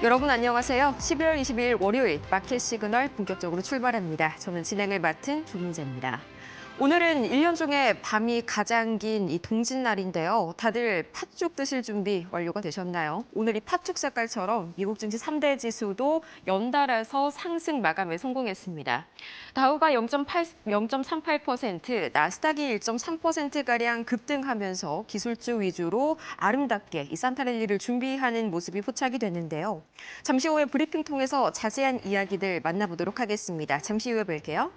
여러분 안녕하세요. 12월 22일 월요일 마켓 시그널 본격적으로 출발합니다. 저는 진행을 맡은 조민재입니다. 오늘은 1년 중에 밤이 가장 긴 이 동짓날인데요. 다들 팥죽 드실 준비 완료가 되셨나요? 오늘 이 팥죽 색깔처럼 미국 증시 3대 지수도 연달아서 상승 마감에 성공했습니다. 다우가 0.38%, 나스닥이 1.3%가량 급등하면서 기술주 위주로 아름답게 이 산타랠리를 준비하는 모습이 포착이 됐는데요. 잠시 후에 브리핑 통해서 자세한 이야기들 만나보도록 하겠습니다. 잠시 후에 뵐게요.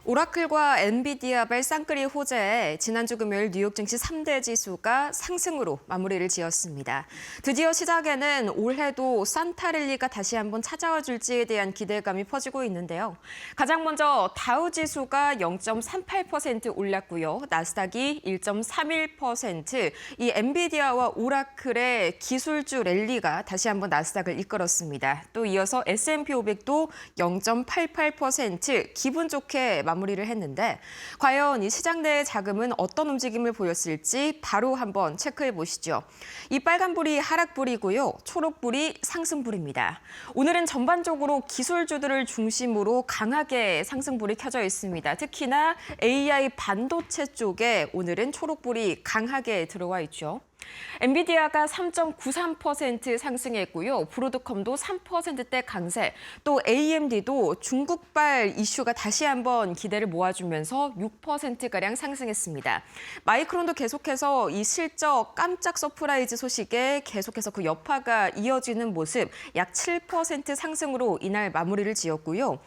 오라클과 엔비디아발 쌍끌이 호재에 지난주 금요일 뉴욕 증시 3대 지수가 상승으로 마무리를 지었습니다. 드디어 시장에는 올해도 산타랠리가 다시 한번 찾아와 줄지에 대한 기대감이 퍼지고 있는데요. 가장 먼저 다우 지수가 0.38% 올랐고요. 나스닥이 1.31%, 이 엔비디아와 오라클의 기술주 랠리가 다시 한번 나스닥을 이끌었습니다. 또 이어서 S&P 500도 0.88% 기분 좋게 마무리를 했는데 과연 이 시장 내의 자금은 어떤 움직임을 보였을지 바로 한번 체크해 보시죠. 이 빨간불이 하락불이고요. 초록불이 상승불입니다. 오늘은 전반적으로 기술주들을 중심으로 강하게 상승불이 켜져 있습니다. 특히나 AI 반도체 쪽에 오늘은 초록불이 강하게 들어와 있죠. 엔비디아가 3.93% 상승했고요. 브로드컴도 3%대 강세, 또 AMD도 중국발 이슈가 다시 한번 기대를 모아주면서 6%가량 상승했습니다. 마이크론도 계속해서 이 실적 깜짝 서프라이즈 소식에 계속해서 그 여파가 이어지는 모습, 약 7% 상승으로 이날 마무리를 지었고요.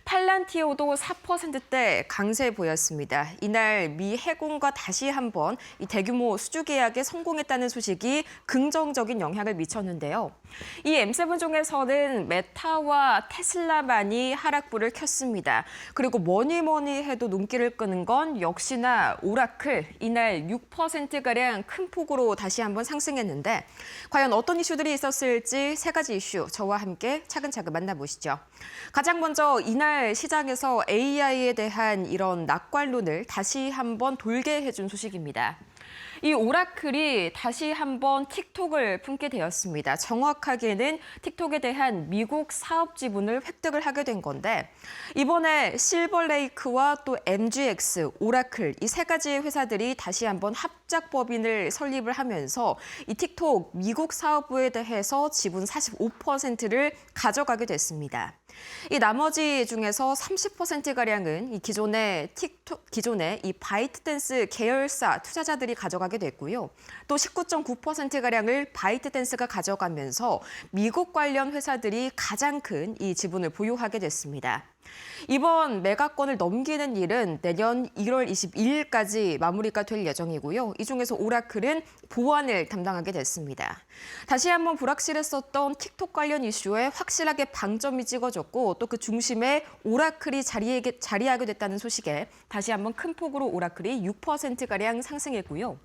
팔란티오도 4%대 강세 보였습니다. 이날 미 해군과 다시 한번 이 대규모 수주 계약에 성공했다는 소식이 긍정적인 영향을 미쳤는데요. 이 M7 중에서는 메타와 테슬라만이 하락불을 켰습니다. 그리고 뭐니 해도 눈길을 끄는 건 역시나 오라클, 이날 6%가량 큰 폭으로 다시 한번 상승했는데 과연 어떤 이슈들이 있었을지 세 가지 이슈 저와 함께 차근차근 만나보시죠. 가장 먼저 이날 시장에서 AI에 대한 이런 낙관론을 다시 한번 돌게 해준 소식입니다. 이 오라클이 다시 한번 틱톡을 품게 되었습니다. 정확하게는 틱톡에 대한 미국 사업 지분을 획득을 하게 된 건데 이번에 실버레이크와 또 MGX, 오라클 이 세 가지 회사들이 다시 한번 합작 법인을 설립을 하면서 이 틱톡 미국 사업부에 대해서 지분 45%를 가져가게 됐습니다. 이 나머지 중에서 30%가량은 이 기존의 이 바이트댄스 계열사 투자자들이 가져가게 됐고요. 또 19.9%가량을 바이트댄스가 가져가면서 미국 관련 회사들이 가장 큰 이 지분을 보유하게 됐습니다. 이번 매각권을 넘기는 일은 내년 1월 22일까지 마무리가 될 예정이고요. 이 중에서 오라클은 보완을 담당하게 됐습니다. 다시 한번 불확실했었던 틱톡 관련 이슈에 확실하게 방점이 찍어졌고 또 그 중심에 오라클이 자리하게 됐다는 소식에 다시 한번 큰 폭으로 오라클이 6%가량 상승했고요.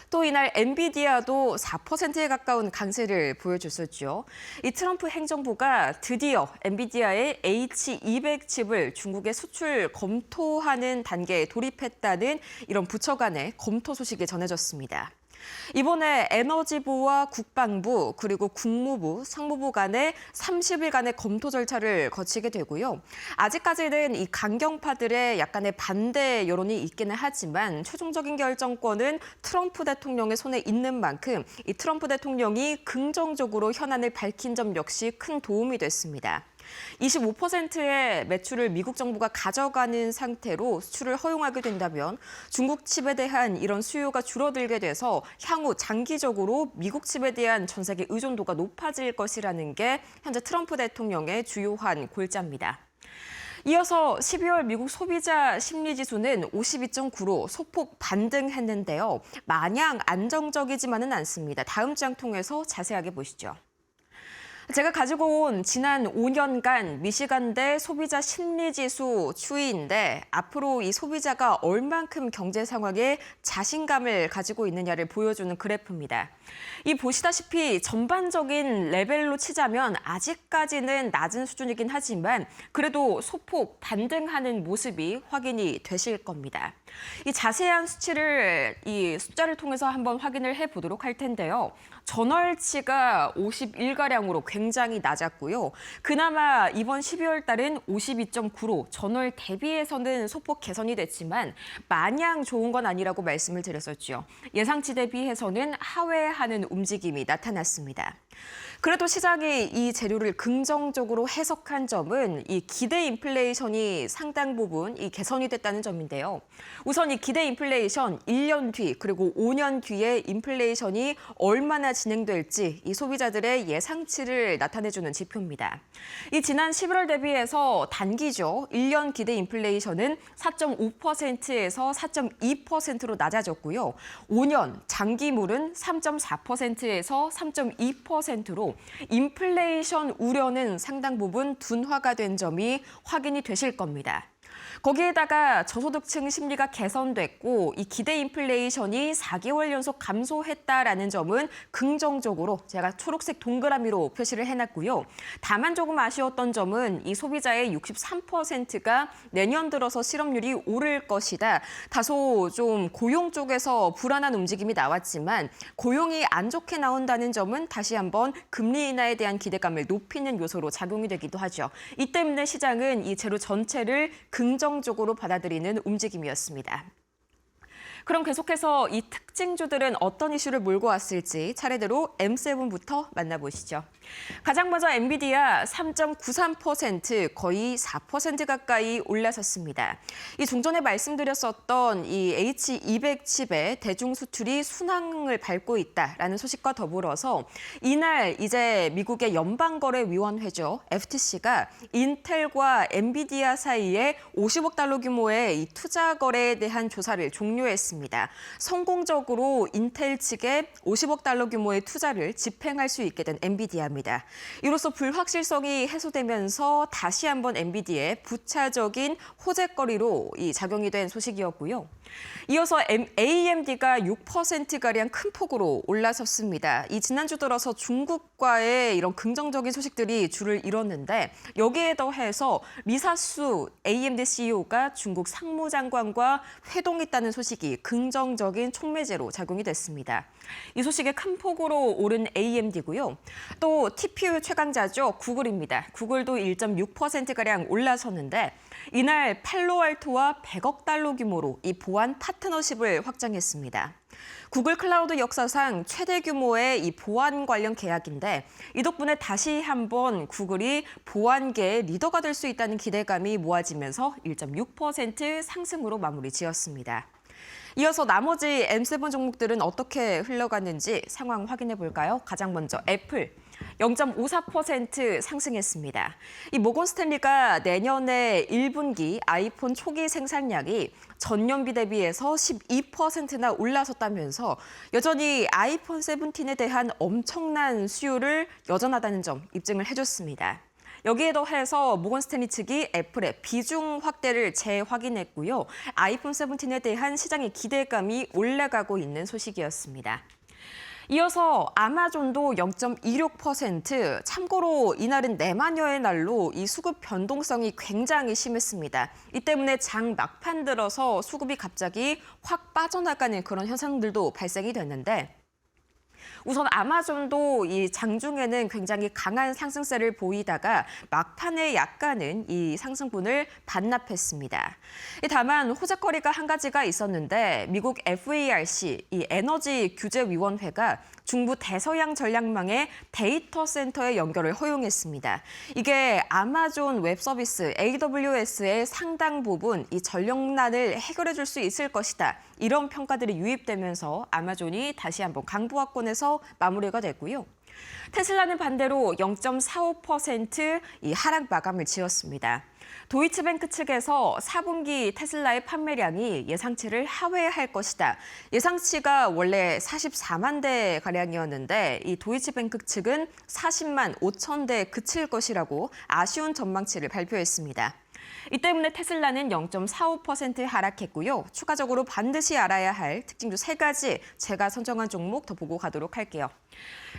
또 이날 엔비디아도 4%에 가까운 강세를 보여줬었죠. 이 트럼프 행정부가 드디어 엔비디아의 H200 칩을 중국에 수출 검토하는 단계에 돌입했다는 이런 부처 간의 검토 소식이 전해졌습니다. 이번에 에너지부와 국방부 그리고 국무부, 상무부 간에 30일간의 검토 절차를 거치게 되고요. 아직까지는 이 강경파들의 약간의 반대 여론이 있기는 하지만 최종적인 결정권은 트럼프 대통령의 손에 있는 만큼 이 트럼프 대통령이 긍정적으로 현안을 밝힌 점 역시 큰 도움이 됐습니다. 25%의 매출을 미국 정부가 가져가는 상태로 수출을 허용하게 된다면 중국 칩에 대한 이런 수요가 줄어들게 돼서 향후 장기적으로 미국 칩에 대한 전 세계 의존도가 높아질 것이라는 게 현재 트럼프 대통령의 주요한 골자입니다. 이어서 12월 미국 소비자 심리지수는 52.9로 소폭 반등했는데요. 마냥 안정적이지만은 않습니다. 다음 장 통해서 자세하게 보시죠. 제가 가지고 온 지난 5년간 미시간대 소비자 심리지수 추이인데 앞으로 이 소비자가 얼만큼 경제 상황에 자신감을 가지고 있느냐를 보여주는 그래프입니다. 이 보시다시피 전반적인 레벨로 치자면 아직까지는 낮은 수준이긴 하지만 그래도 소폭 반등하는 모습이 확인이 되실 겁니다. 이 자세한 수치를 이 숫자를 통해서 한번 확인을 해보도록 할 텐데요. 전월치가 51가량으로 굉장히 낮았고요. 그나마 이번 12월 달은 52.9로 전월 대비해서는 소폭 개선이 됐지만 마냥 좋은 건 아니라고 말씀을 드렸었죠. 예상치 대비해서는 하회하는 움직임이 나타났습니다. 그래도 시장이 이 재료를 긍정적으로 해석한 점은 이 기대 인플레이션이 상당 부분 이 개선이 됐다는 점인데요. 우선 이 기대 인플레이션 1년 뒤 그리고 5년 뒤에 인플레이션이 얼마나 진행될지 이 소비자들의 예상치를 나타내주는 지표입니다. 이 지난 11월 대비해서 단기죠. 1년 기대 인플레이션은 4.5%에서 4.2%로 낮아졌고요. 5년 장기물은 3.4%에서 3.2%로 인플레이션 우려는 상당 부분 둔화가 된 점이 확인이 되실 겁니다. 거기에다가 저소득층 심리가 개선됐고 이 기대 인플레이션이 4개월 연속 감소했다라는 점은 긍정적으로 제가 초록색 동그라미로 표시를 해놨고요. 다만 조금 아쉬웠던 점은 이 소비자의 63%가 내년 들어서 실업률이 오를 것이다. 다소 좀 고용 쪽에서 불안한 움직임이 나왔지만 고용이 안 좋게 나온다는 점은 다시 한번 금리 인하에 대한 기대감을 높이는 요소로 작용이 되기도 하죠. 이 때문에 시장은 이 재료 전체를 긍정적으로 받아들이는 움직임이었습니다. 그럼 계속해서 이 특징주들은 어떤 이슈를 몰고 왔을지 차례대로 M7부터 만나보시죠. 가장 먼저 엔비디아 3.93% 거의 4% 가까이 올라섰습니다. 이 종전에 말씀드렸었던 이 H200 칩의 대중 수출이 순항을 밟고 있다라는 소식과 더불어서 이날 이제 미국의 연방거래위원회죠. FTC가 인텔과 엔비디아 사이에 50억 달러 규모의 이 투자 거래에 대한 조사를 종료했습니다. 성공적으로 인텔 측에 50억 달러 규모의 투자를 집행할 수 있게 된 엔비디아입니다. 이로써 불확실성이 해소되면서 다시 한번 엔비디아의 부차적인 호재거리로 작용이 된 소식이었고요. 이어서 AMD가 6%가량 큰 폭으로 올라섰습니다. 이 지난주 들어서 중국과의 이런 긍정적인 소식들이 줄을 이뤘는데 여기에 더해서 리사수 AMD CEO가 중국 상무장관과 회동했다는 소식이 긍정적인 촉매제로 작용이 됐습니다. 이 소식에 큰 폭으로 오른 AMD고요. 또 TPU 최강자죠. 구글입니다. 구글도 1.6%가량 올라섰는데 이날 팔로알토와 100억 달러 규모로 이 보안 파트너십을 확장했습니다. 구글 클라우드 역사상 최대 규모의 이 보안 관련 계약인데 이 덕분에 다시 한번 구글이 보안계의 리더가 될 수 있다는 기대감이 모아지면서 1.6% 상승으로 마무리 지었습니다. 이어서 나머지 M7 종목들은 어떻게 흘러갔는지 상황 확인해 볼까요? 가장 먼저 애플. 0.54% 상승했습니다. 이 모건 스탠리가 내년에 1분기 아이폰 초기 생산량이 전년비 대비해서 12%나 올라섰다면서 여전히 아이폰 17에 대한 엄청난 수요를 여전하다는 점 입증을 해줬습니다. 여기에 더해서 모건 스탠리 측이 애플의 비중 확대를 재확인했고요. 아이폰 17에 대한 시장의 기대감이 올라가고 있는 소식이었습니다. 이어서 아마존도 0.26%, 참고로 이날은 내마녀의 날로 이 수급 변동성이 굉장히 심했습니다. 이 때문에 장 막판 들어서 수급이 갑자기 확 빠져나가는 그런 현상들도 발생이 됐는데 우선 아마존도 이 장중에는 굉장히 강한 상승세를 보이다가 막판에 약간은 이 상승분을 반납했습니다. 다만 호재거리가 한 가지가 있었는데 미국 FERC, 이 에너지 규제위원회가 중부 대서양 전략망의 데이터 센터의 연결을 허용했습니다. 이게 아마존 웹 서비스 AWS의 상당 부분 이 전력난을 해결해 줄 수 있을 것이다. 이런 평가들이 유입되면서 아마존이 다시 한번 강보합권에서 마무리가 됐고요. 테슬라는 반대로 0.45% 이 하락 마감을 지었습니다. 도이치뱅크 측에서 4분기 테슬라의 판매량이 예상치를 하회할 것이다. 예상치가 원래 44만 대 가량이었는데 이 도이치뱅크 측은 40만 5천 대에 그칠 것이라고 아쉬운 전망치를 발표했습니다. 이 때문에 테슬라는 0.45% 하락했고요. 추가적으로 반드시 알아야 할 특징 중 3가지 제가 선정한 종목 더 보고 가도록 할게요.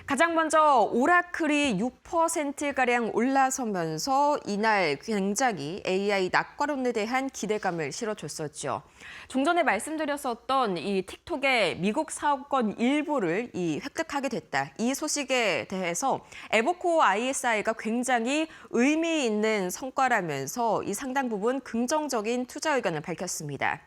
가장 먼저 오라클이 6%가량 올라서면서 이날 굉장히 AI 낙관론에 대한 기대감을 실어줬었죠. 좀 전에 말씀드렸었던 이 틱톡의 미국 사업권 일부를 획득하게 됐다. 이 소식에 대해서 에버코어 ISI가 굉장히 의미 있는 성과라면서 이 상당 부분 긍정적인 투자 의견을 밝혔습니다.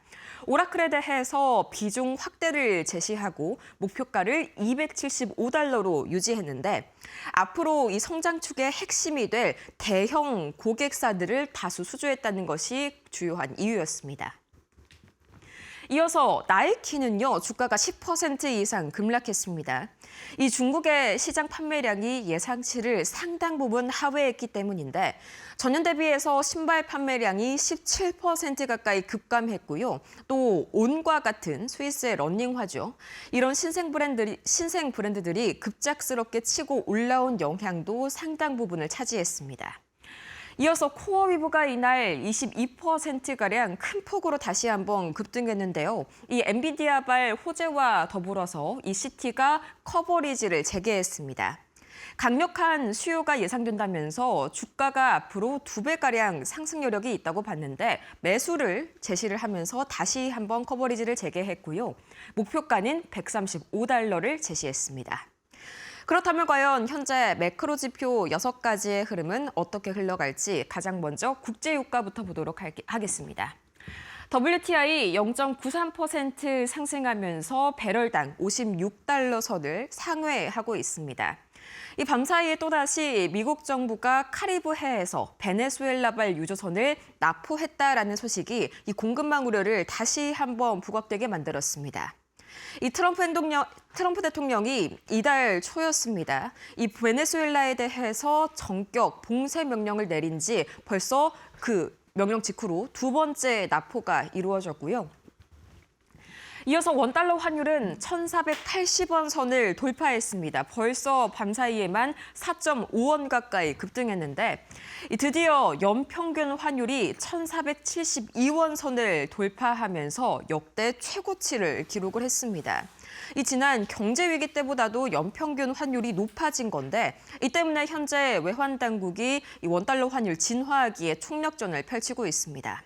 오라클에 대해서 비중 확대를 제시하고 목표가를 $275로 유지했는데 앞으로 이 성장축의 핵심이 될 대형 고객사들을 다수 수주했다는 것이 주요한 이유였습니다. 이어서 나이키는요, 주가가 10% 이상 급락했습니다. 이 중국의 시장 판매량이 예상치를 상당 부분 하회했기 때문인데 전년 대비해서 신발 판매량이 17% 가까이 급감했고요. 또 온과 같은 스위스의 러닝화죠. 이런 신생 브랜드들이 급작스럽게 치고 올라온 영향도 상당 부분을 차지했습니다. 이어서 코어위브가 이날 22%가량 큰 폭으로 다시 한번 급등했는데요. 이 엔비디아발 호재와 더불어서 이 시티가 커버리지를 재개했습니다. 강력한 수요가 예상된다면서 주가가 앞으로 2배가량 상승 여력이 있다고 봤는데 매수를 제시를 하면서 다시 한번 커버리지를 재개했고요. 목표가는 $135를 제시했습니다. 그렇다면 과연 현재 매크로 지표 6가지의 흐름은 어떻게 흘러갈지 가장 먼저 국제유가부터 보도록 하겠습니다. WTI 0.93% 상승하면서 배럴당 $56 선을 상회하고 있습니다. 이 밤사이에 또다시 미국 정부가 카리브해에서 베네수엘라발 유조선을 납포했다라는 소식이 이 공급망 우려를 다시 한번 부각되게 만들었습니다. 이 트럼프 대통령이 이달 초였습니다. 이 베네수엘라에 대해서 전격 봉쇄 명령을 내린 지 벌써 그 명령 직후로 2번째 납포가 이루어졌고요. 이어서 원달러 환율은 1,480원 선을 돌파했습니다. 벌써 밤사이에만 4.5원 가까이 급등했는데 드디어 연평균 환율이 1,472원 선을 돌파하면서 역대 최고치를 기록을 했습니다. 이 지난 경제 위기 때보다도 연평균 환율이 높아진 건데 이 때문에 현재 외환 당국이 이 원달러 환율 진화하기에 총력전을 펼치고 있습니다.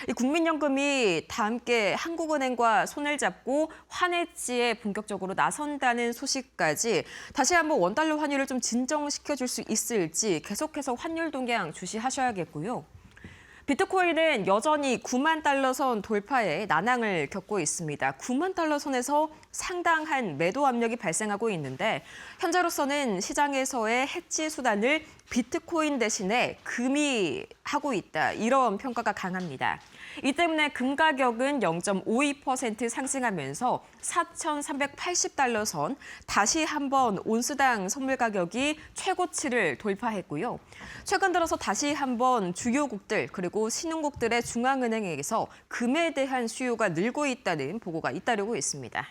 이 국민연금이 다 함께 한국은행과 손을 잡고 환해지에 본격적으로 나선다는 소식까지 다시 한번 원달러 환율을 좀 진정시켜줄 수 있을지 계속해서 환율 동향 주시하셔야겠고요. 비트코인은 여전히 9만 달러 선 돌파에 난항을 겪고 있습니다. 9만 달러 선에서 상당한 매도 압력이 발생하고 있는데 현재로서는 시장에서의 해지 수단을 비트코인 대신에 금이 하고 있다. 이런 평가가 강합니다. 이 때문에 금 가격은 0.52% 상승하면서 4,380달러 선, 다시 한번 온스당 선물 가격이 최고치를 돌파했고요. 최근 들어서 다시 한번 주요국들 그리고 신흥국들의 중앙은행에서 금에 대한 수요가 늘고 있다는 보고가 잇따르고 있습니다.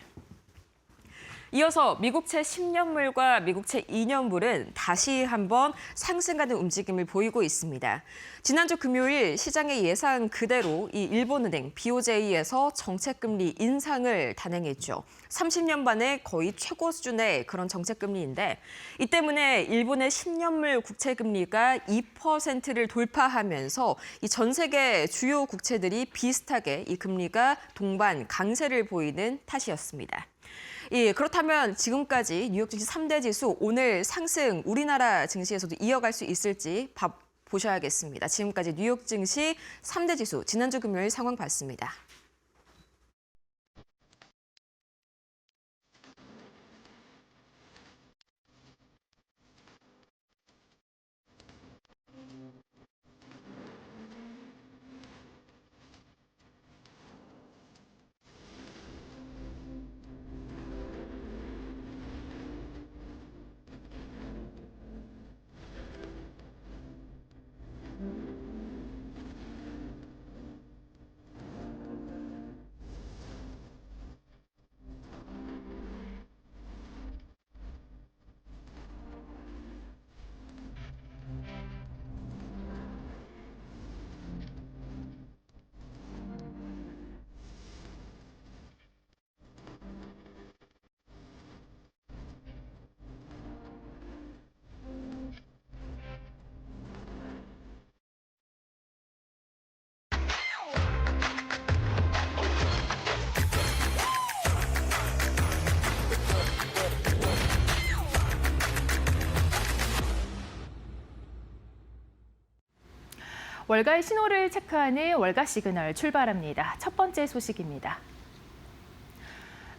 이어서 미국채 10년물과 미국채 2년물은 다시 한번 상승하는 움직임을 보이고 있습니다. 지난주 금요일 시장의 예상 그대로 이 일본은행 BOJ에서 정책금리 인상을 단행했죠. 30년 만에 거의 최고 수준의 그런 정책금리인데 이 때문에 일본의 10년물 국채금리가 2%를 돌파하면서 이 전 세계 주요 국채들이 비슷하게 이 금리가 동반 강세를 보이는 탓이었습니다. 그렇다면 지금까지 뉴욕 증시 3대 지수 오늘 상승 우리나라 증시에서도 이어갈 수 있을지 보셔야겠습니다. 지금까지 뉴욕 증시 3대 지수 지난주 금요일 상황 봤습니다. 월가의 신호를 체크하는 월가 시그널 출발합니다. 첫 번째 소식입니다.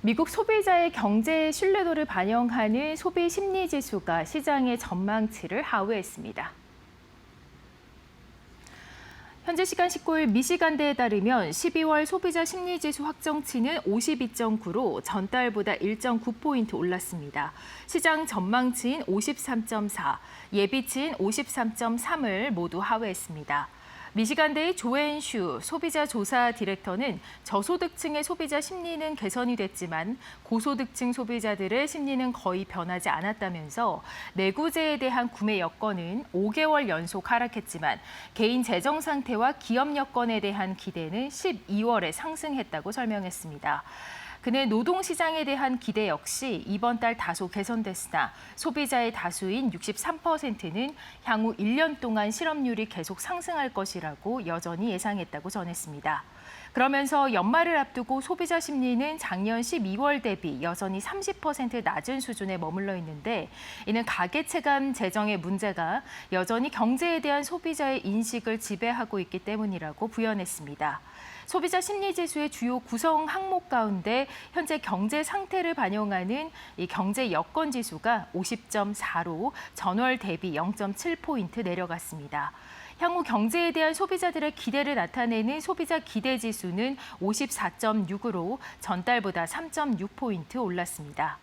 미국 소비자의 경제 신뢰도를 반영하는 소비 심리 지수가 시장의 전망치를 하회했습니다. 현재 시간 19일 미시간대에 따르면 12월 소비자 심리지수 확정치는 52.9로 전달보다 1.9포인트 올랐습니다. 시장 전망치인 53.4, 예비치인 53.3을 모두 하회했습니다. 미시간대의 조앤슈 소비자 조사 디렉터는 저소득층의 소비자 심리는 개선이 됐지만 고소득층 소비자들의 심리는 거의 변하지 않았다면서 내구재에 대한 구매 여건은 5개월 연속 하락했지만 개인 재정 상태와 기업 여건에 대한 기대는 12월에 상승했다고 설명했습니다. 그는 노동시장에 대한 기대 역시 이번 달 다소 개선됐으나 소비자의 다수인 63%는 향후 1년 동안 실업률이 계속 상승할 것이라고 여전히 예상했다고 전했습니다. 그러면서 연말을 앞두고 소비자 심리는 작년 12월 대비 여전히 30% 낮은 수준에 머물러 있는데 이는 가계 체감 재정의 문제가 여전히 경제에 대한 소비자의 인식을 지배하고 있기 때문이라고 부연했습니다. 소비자 심리지수의 주요 구성 항목 가운데 현재 경제 상태를 반영하는 이 경제 여건 지수가 50.4로 전월 대비 0.7포인트 내려갔습니다. 향후 경제에 대한 소비자들의 기대를 나타내는 소비자 기대 지수는 54.6으로 전달보다 3.6포인트 올랐습니다.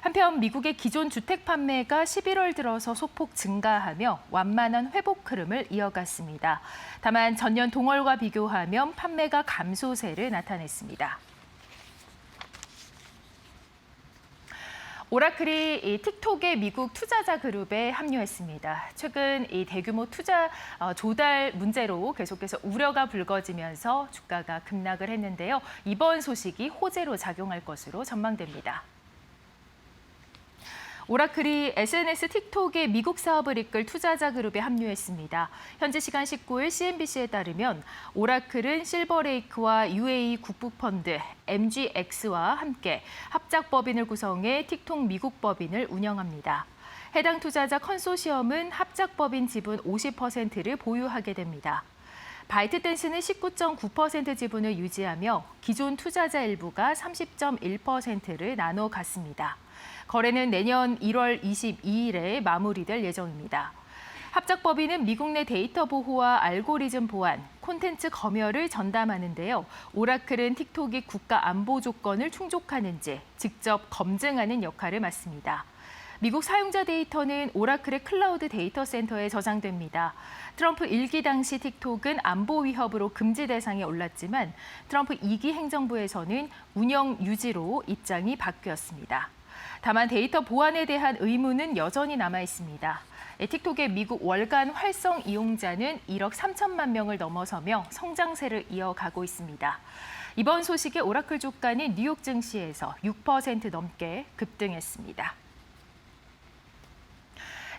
한편 미국의 기존 주택 판매가 11월 들어서 소폭 증가하며 완만한 회복 흐름을 이어갔습니다. 다만 전년 동월과 비교하면 판매가 감소세를 나타냈습니다. 오라클이 틱톡의 미국 투자자 그룹에 합류했습니다. 최근 이 대규모 투자 조달 문제로 계속해서 우려가 불거지면서 주가가 급락을 했는데요. 이번 소식이 호재로 작용할 것으로 전망됩니다. 오라클이 SNS 틱톡의 미국 사업을 이끌 투자자 그룹에 합류했습니다. 현지 시간 19일 CNBC에 따르면 오라클은 실버레이크와 UAE 국부펀드 MGX와 함께 합작법인을 구성해 틱톡 미국 법인을 운영합니다. 해당 투자자 컨소시엄은 합작법인 지분 50%를 보유하게 됩니다. 바이트댄스는 19.9% 지분을 유지하며 기존 투자자 일부가 30.1%를 나눠 갔습니다. 거래는 내년 1월 22일에 마무리될 예정입니다. 합작법인은 미국 내 데이터 보호와 알고리즘 보안, 콘텐츠 검열을 전담하는데요. 오라클은 틱톡이 국가 안보 조건을 충족하는지 직접 검증하는 역할을 맡습니다. 미국 사용자 데이터는 오라클의 클라우드 데이터 센터에 저장됩니다. 트럼프 1기 당시 틱톡은 안보 위협으로 금지 대상에 올랐지만 트럼프 2기 행정부에서는 운영 유지로 입장이 바뀌었습니다. 다만 데이터 보안에 대한 의무는 여전히 남아 있습니다. 틱톡의 미국 월간 활성 이용자는 1억 3천만 명을 넘어서며 성장세를 이어가고 있습니다. 이번 소식에 오라클 주가는 뉴욕 증시에서 6% 넘게 급등했습니다.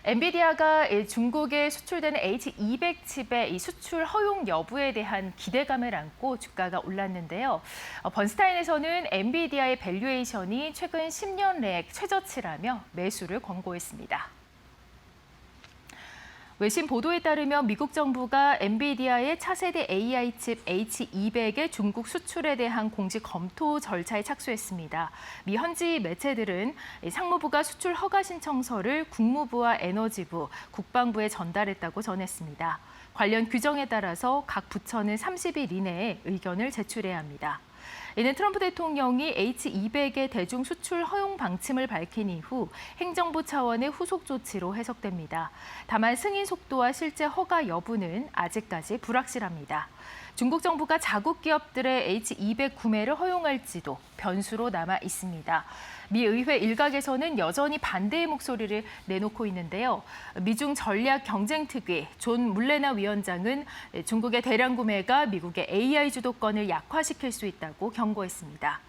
엔비디아가 중국에 수출되는 H200 칩의 수출 허용 여부에 대한 기대감을 안고 주가가 올랐는데요. 번스타인에서는 엔비디아의 밸류에이션이 최근 10년 내 최저치라며 매수를 권고했습니다. 외신 보도에 따르면 미국 정부가 엔비디아의 차세대 AI 칩 H200의 중국 수출에 대한 공식 검토 절차에 착수했습니다. 미 현지 매체들은 상무부가 수출 허가 신청서를 국무부와 에너지부, 국방부에 전달했다고 전했습니다. 관련 규정에 따라서 각 부처는 30일 이내에 의견을 제출해야 합니다. 이는 트럼프 대통령이 H200의 대중 수출 허용 방침을 밝힌 이후 행정부 차원의 후속 조치로 해석됩니다. 다만 승인 속도와 실제 허가 여부는 아직까지 불확실합니다. 중국 정부가 자국 기업들의 H200 구매를 허용할지도 변수로 남아 있습니다. 미 의회 일각에서는 여전히 반대의 목소리를 내놓고 있는데요. 미중 전략 경쟁특위 존 물레나 위원장은 중국의 대량 구매가 미국의 AI 주도권을 약화시킬 수 있다고 경고했습니다.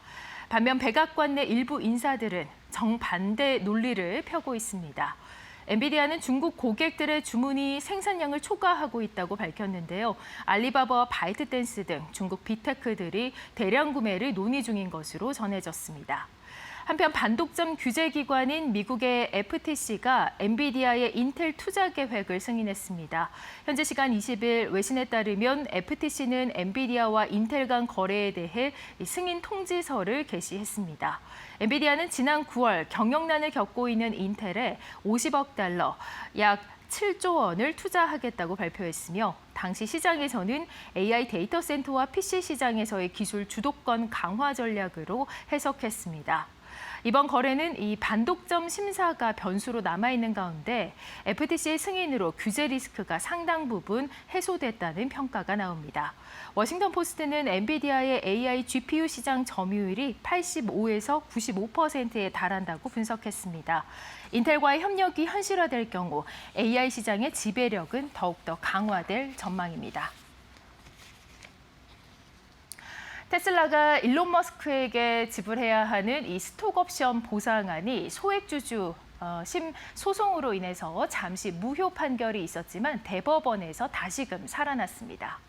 반면 백악관 내 일부 인사들은 정반대 논리를 펴고 있습니다. 엔비디아는 중국 고객들의 주문이 생산량을 초과하고 있다고 밝혔는데요. 알리바바와 바이트댄스 등 중국 빅테크들이 대량 구매를 논의 중인 것으로 전해졌습니다. 한편 반독점 규제 기관인 미국의 FTC가 엔비디아의 인텔 투자 계획을 승인했습니다. 현재 시간 20일 외신에 따르면 FTC는 엔비디아와 인텔 간 거래에 대해 승인 통지서를 게시했습니다. 엔비디아는 지난 9월 경영난을 겪고 있는 인텔에 50억 달러, 약 7조 원을 투자하겠다고 발표했으며 당시 시장에서는 AI 데이터 센터와 PC 시장에서의 기술 주도권 강화 전략으로 해석했습니다. 이번 거래는 이 반독점 심사가 변수로 남아있는 가운데 FTC의 승인으로 규제 리스크가 상당 부분 해소됐다는 평가가 나옵니다. 워싱턴 포스트는 엔비디아의 AI GPU 시장 점유율이 85에서 95%에 달한다고 분석했습니다. 인텔과의 협력이 현실화될 경우 AI 시장의 지배력은 더욱더 강화될 전망입니다. 테슬라가 일론 머스크에게 지불해야 하는 이 스톡옵션 보상안이 소액주주 소송으로 인해서 잠시 무효 판결이 있었지만 대법원에서 다시금 살아났습니다.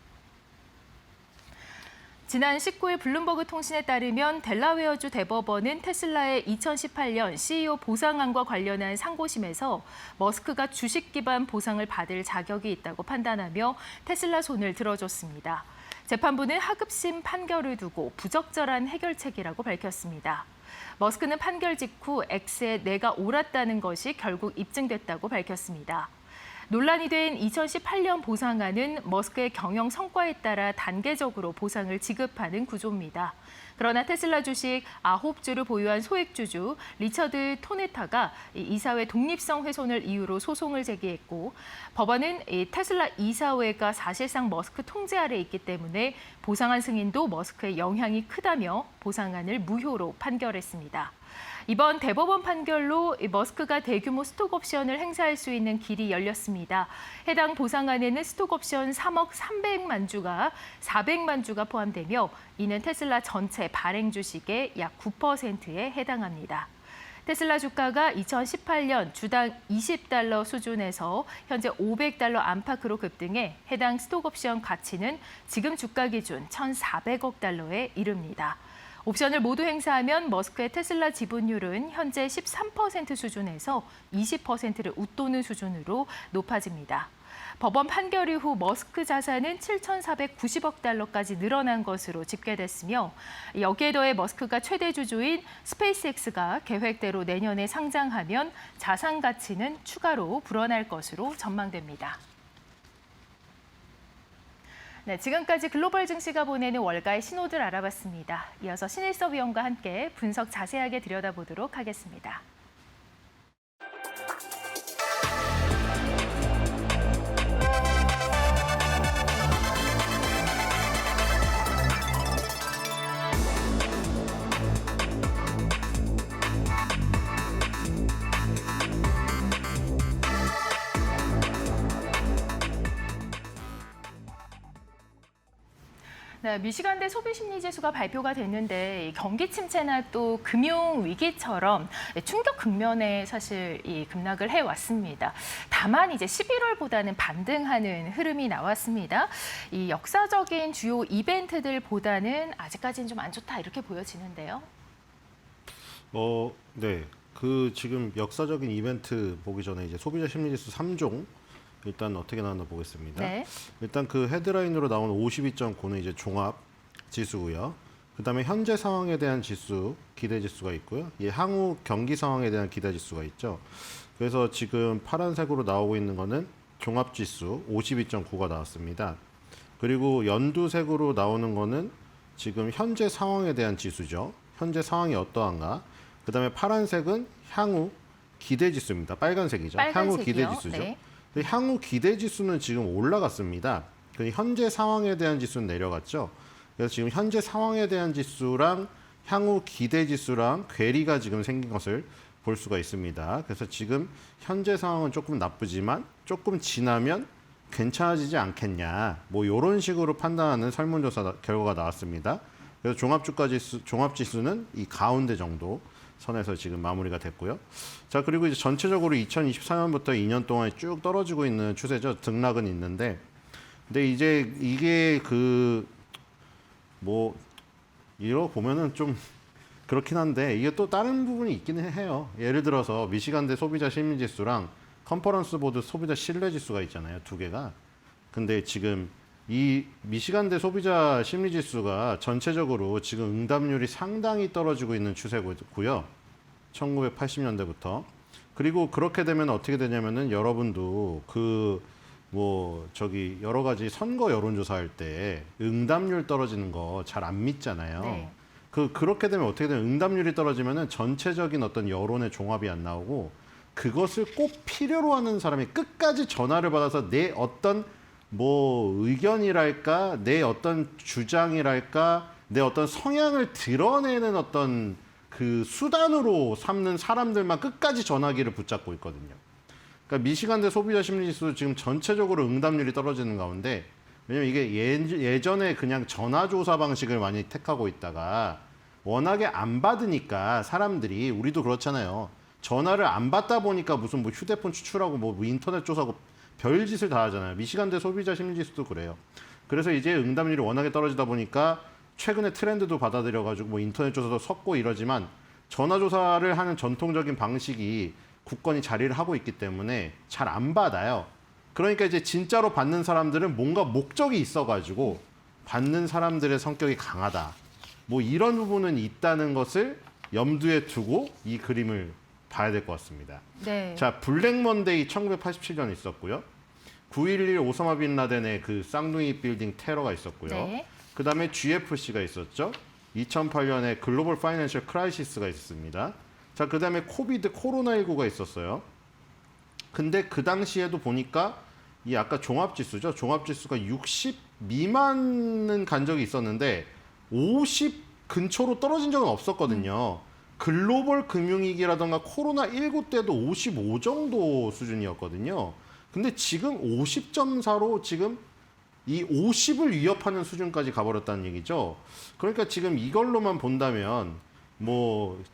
지난 19일 블룸버그 통신에 따르면 델라웨어주 대법원은 테슬라의 2018년 CEO 보상안과 관련한 상고심에서 머스크가 주식 기반 보상을 받을 자격이 있다고 판단하며 테슬라 손을 들어줬습니다. 재판부는 하급심 판결을 두고 부적절한 해결책이라고 밝혔습니다. 머스크는 판결 직후 X에 내가 옳았다는 것이 결국 입증됐다고 밝혔습니다. 논란이 된 2018년 보상안은 머스크의 경영 성과에 따라 단계적으로 보상을 지급하는 구조입니다. 그러나 테슬라 주식 9주를 보유한 소액주주 리처드 토네타가 이사회 독립성 훼손을 이유로 소송을 제기했고 법원은 테슬라 이사회가 사실상 머스크 통제 아래 있기 때문에 보상안 승인도 머스크의 영향이 크다며 보상안을 무효로 판결했습니다. 이번 대법원 판결로 머스크가 대규모 스톡옵션을 행사할 수 있는 길이 열렸습니다. 해당 보상안에는 스톡옵션 3억 300만 주가 400만 주가 포함되며 이는 테슬라 전체 발행 주식의 약 9%에 해당합니다. 테슬라 주가가 2018년 주당 $20 수준에서 현재 $500 안팎으로 급등해 해당 스톡옵션 가치는 지금 주가 기준 1,400억 달러에 이릅니다. 옵션을 모두 행사하면 머스크의 테슬라 지분율은 현재 13% 수준에서 20%를 웃도는 수준으로 높아집니다. 법원 판결 이후 머스크 자산은 7,490억 달러까지 늘어난 것으로 집계됐으며 여기에 더해 머스크가 최대 주주인 스페이스X가 계획대로 내년에 상장하면 자산 가치는 추가로 불어날 것으로 전망됩니다. 네, 지금까지 글로벌 증시가 보내는 월가의 신호들 알아봤습니다. 이어서 신일섭 위원과 함께 분석 자세하게 들여다보도록 하겠습니다. 네, 미시간대 소비심리지수가 발표가 됐는데 경기 침체나 또 금융 위기처럼 충격 국면에 사실 급락을 해왔습니다. 다만 이제 11월보다는 반등하는 흐름이 나왔습니다. 이 역사적인 주요 이벤트들보다는 아직까지는 좀 안 좋다 이렇게 보여지는데요. 네. 지금 역사적인 이벤트 보기 전에 이제 소비자 심리지수 3종 일단 어떻게 나왔나 보겠습니다. 네. 일단 그 헤드라인으로 나오는 52.9는 이제 종합 지수고요. 그다음에 현재 상황에 대한 지수, 기대 지수가 있고요. 향후 경기 상황에 대한 기대 지수가 있죠. 그래서 지금 파란색으로 나오고 있는 거는 종합 지수 52.9가 나왔습니다. 그리고 연두색으로 나오는 거는 지금 현재 상황에 대한 지수죠. 현재 상황이 어떠한가. 그다음에 파란색은 향후 기대 지수입니다. 빨간색이죠. 향후 기대 지수죠. 네. 향후 기대 지수는 지금 올라갔습니다. 현재 상황에 대한 지수는 내려갔죠. 그래서 지금 현재 상황에 대한 지수랑 향후 기대 지수랑 괴리가 지금 생긴 것을 볼 수가 있습니다. 그래서 지금 현재 상황은 조금 나쁘지만 조금 지나면 괜찮아지지 않겠냐. 뭐 이런 식으로 판단하는 설문조사 결과가 나왔습니다. 그래서 종합지수는 이 가운데 정도 선에서 지금 마무리가 됐고요. 자, 그리고 이제 전체적으로 2024년부터 2년 동안 쭉 떨어지고 있는 추세죠. 등락은 있는데, 근데 이제 이게 이러 보면은 좀 그렇긴 한데 이게 또 다른 부분이 있기는 해요. 예를 들어서 미시간대 소비자 심리지수랑 컨퍼런스 보드 소비자 신뢰지수가 있잖아요. 두 개가. 근데 지금 이 미시간대 소비자 심리지수가 전체적으로 지금 응답률이 상당히 떨어지고 있는 추세고요. 1980년대부터. 그리고 그렇게 되면 어떻게 되냐면은 여러분도 여러 가지 선거 여론조사할 때 응답률 떨어지는 거 잘 안 믿잖아요. 네. 그렇게 되면 어떻게 되면 응답률이 떨어지면은 전체적인 어떤 여론의 종합이 안 나오고 그것을 꼭 필요로 하는 사람이 끝까지 전화를 받아서 내 어떤 의견이랄까, 내 어떤 주장이랄까, 내 어떤 성향을 드러내는 어떤 그 수단으로 삼는 사람들만 끝까지 전화기를 붙잡고 있거든요. 그러니까 미시간대 소비자 심리지수 지금 전체적으로 응답률이 떨어지는 가운데 왜냐면 이게 예전에 그냥 전화조사 방식을 많이 택하고 있다가 워낙에 안 받으니까 사람들이 우리도 그렇잖아요. 전화를 안 받다 보니까 무슨 휴대폰 추출하고 인터넷 조사하고 별짓을 다 하잖아요. 미시간대 소비자 심리지수도 그래요. 그래서 이제 응답률이 워낙에 떨어지다 보니까 최근에 트렌드도 받아들여가지고 인터넷 조사도 섞고 이러지만 전화조사를 하는 전통적인 방식이 굳건히 자리를 하고 있기 때문에 잘 안 받아요. 그러니까 이제 진짜로 받는 사람들은 뭔가 목적이 있어가지고 받는 사람들의 성격이 강하다. 이런 부분은 있다는 것을 염두에 두고 이 그림을 봐야 될 것 같습니다. 네. 자, 블랙 먼데이 1987년 있었고요. 9.11 오사마 빈 라덴의 그 쌍둥이 빌딩 테러가 있었고요. 네. 그다음에 GFC가 있었죠. 2008년에 글로벌 파이낸셜 크라이시스가 있었습니다. 자, 그다음에 코로나19가 있었어요. 근데 그 당시에도 보니까 이 아까 종합지수죠. 종합지수가 60 미만은 간 적이 있었는데 50 근처로 떨어진 적은 없었거든요. 글로벌 금융위기라던가 코로나19 때도 55 정도 수준이었거든요. 근데 지금 50.4로 지금 이 50을 위협하는 수준까지 가버렸다는 얘기죠. 그러니까 지금 이걸로만 본다면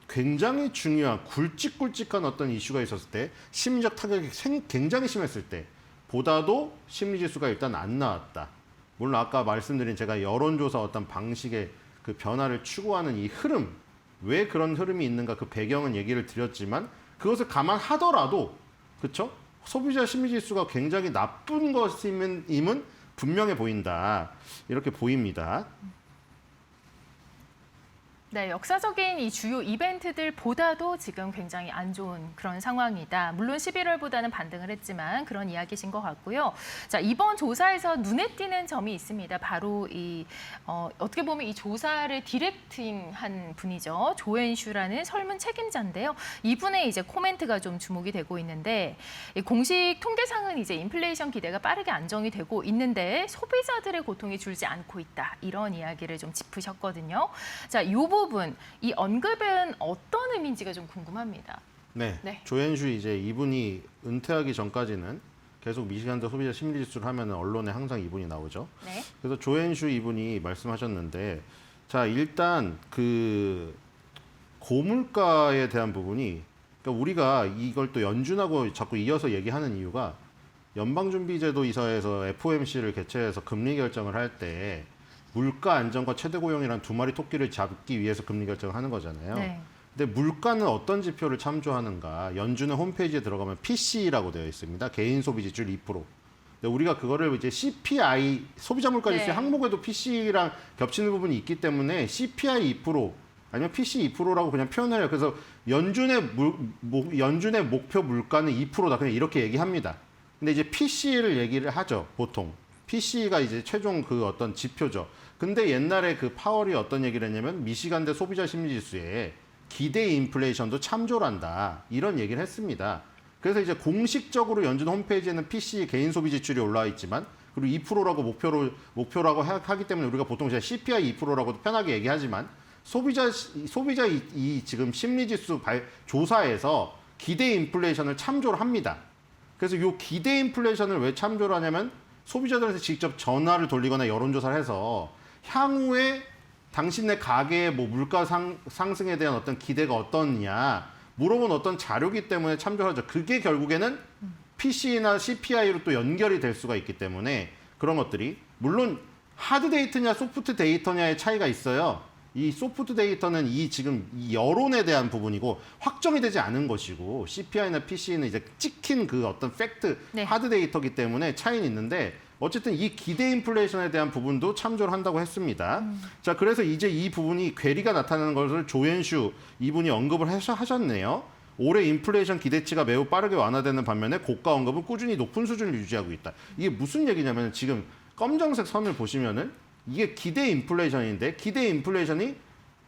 굉장히 중요한 굵직굵직한 어떤 이슈가 있었을 때 심리적 타격이 굉장히 심했을 때 보다도 심리지수가 일단 안 나왔다. 물론 아까 말씀드린 제가 여론조사 어떤 방식의 그 변화를 추구하는 이 흐름, 왜 그런 흐름이 있는가 그 배경은 얘기를 드렸지만 그것을 감안하더라도 그렇죠? 소비자 심리지수가 굉장히 나쁜 것임은 분명해 보인다. 이렇게 보입니다. 네, 역사적인 이 주요 이벤트들보다도 지금 굉장히 안 좋은 그런 상황이다. 물론 11월보다는 반등을 했지만 그런 이야기신 것 같고요. 자, 이번 조사에서 눈에 띄는 점이 있습니다. 바로 어떻게 보면 이 조사를 디렉팅한 분이죠. 조앤슈라는 설문 책임자인데요. 이분의 이제 코멘트가 좀 주목이 되고 있는데 이 공식 통계상은 이제 인플레이션 기대가 빠르게 안정이 되고 있는데 소비자들의 고통이 줄지 않고 있다. 이런 이야기를 좀 짚으셨거든요. 자, 이 부분, 이 언급은 어떤 의미인지가 좀 궁금합니다. 네. 네. 조앤슈 이제 이분이 은퇴하기 전까지는 계속 미시간대 소비자 심리지수를 하면은 언론에 항상 이분이 나오죠. 네. 그래서 조앤슈 이분이 말씀하셨는데 자, 일단 그 고물가에 대한 부분이 그러니까 우리가 이걸 또 연준하고 자꾸 이어서 얘기하는 이유가 연방준비제도 이사회에서 FOMC를 개최해서 금리 결정을 할 때 물가 안정과 최대 고용이란 두 마리 토끼를 잡기 위해서 금리 결정을 하는 거잖아요. 네. 근데 물가는 어떤 지표를 참조하는가? 연준의 홈페이지에 들어가면 PCE라고 되어 있습니다. 개인 소비 지출 2%. 근데 우리가 그거를 이제 CPI 소비자 물가 지수 네. 항목에도 PCE랑 겹치는 부분이 있기 때문에 CPI 2% 아니면 PC 2%라고 그냥 표현해요. 그래서 연준의 목표 물가는 2%다. 그냥 이렇게 얘기합니다. 근데 이제 PCE를 얘기를 하죠. 보통. PCE가 이제 최종 그 어떤 지표죠. 근데 옛날에 그 파월이 어떤 얘기를 했냐면 미시간대 소비자 심리지수에 기대 인플레이션도 참조를 한다. 이런 얘기를 했습니다. 그래서 이제 공식적으로 연준 홈페이지에는 PC 개인 소비 지출이 올라와 있지만 그리고 2%라고 목표라고 하기 때문에 우리가 보통 제가 CPI 2%라고도 편하게 얘기하지만 소비자 이 지금 심리지수 조사에서 기대 인플레이션을 참조를 합니다. 그래서 이 기대 인플레이션을 왜 참조를 하냐면 소비자들한테 직접 전화를 돌리거나 여론조사를 해서 향후에 당신네 가게의 물가 상승에 대한 어떤 기대가 어떠냐 물어본 어떤 자료기 때문에 참조를 하죠. 그게 결국에는 PC나 CPI로 또 연결이 될 수가 있기 때문에 그런 것들이 물론 하드 데이터냐 소프트 데이터냐의 차이가 있어요. 이 소프트 데이터는 지금 이 여론에 대한 부분이고 확정이 되지 않은 것이고 CPI나 PC는 이제 찍힌 그 어떤 팩트 네. 하드 데이터기 때문에 차이는 있는데 어쨌든 이 기대 인플레이션에 대한 부분도 참조를 한다고 했습니다. 자, 그래서 이제 이 부분이 괴리가 나타나는 것을 조앤슈 이분이 언급을 하셨네요. 올해 인플레이션 기대치가 매우 빠르게 완화되는 반면에 고가 언급은 꾸준히 높은 수준을 유지하고 있다. 이게 무슨 얘기냐면 지금 검정색 선을 보시면은 이게 기대 인플레이션인데 기대 인플레이션이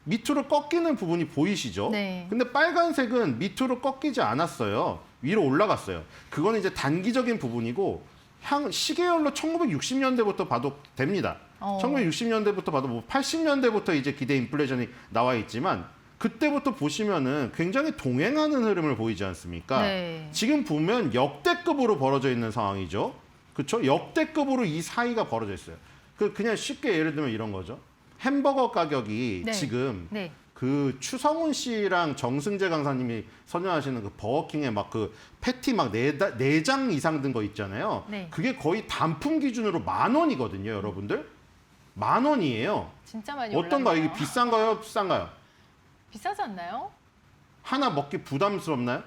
밑으로 꺾이는 부분이 보이시죠? 네. 근데 빨간색은 밑으로 꺾이지 않았어요. 위로 올라갔어요. 그거는 이제 단기적인 부분이고 시계열로 1960년대부터 봐도 됩니다. 1960년대부터 봐도 뭐 80년대부터 이제 기대 인플레이션이 나와 있지만 그때부터 보시면은 굉장히 동행하는 흐름을 보이지 않습니까? 네. 지금 보면 역대급으로 벌어져 있는 상황이죠. 그렇죠? 역대급으로 이 사이가 벌어져 있어요. 그냥 쉽게 예를 들면 이런 거죠. 햄버거 가격이 네. 지금 네. 그 추성훈 씨랑 정승재 강사님이 선전하시는 그 버거킹의 막 그 패티 막 4장 이상 든 거 있잖아요. 네. 그게 거의 단품 기준으로 10,000원이거든요, 여러분들. 10,000원이에요. 진짜 많이 어떤가? 올랐네요. 이게 비싼가요? 비싼가요? 비싸지 않나요? 하나 먹기 부담스럽나요?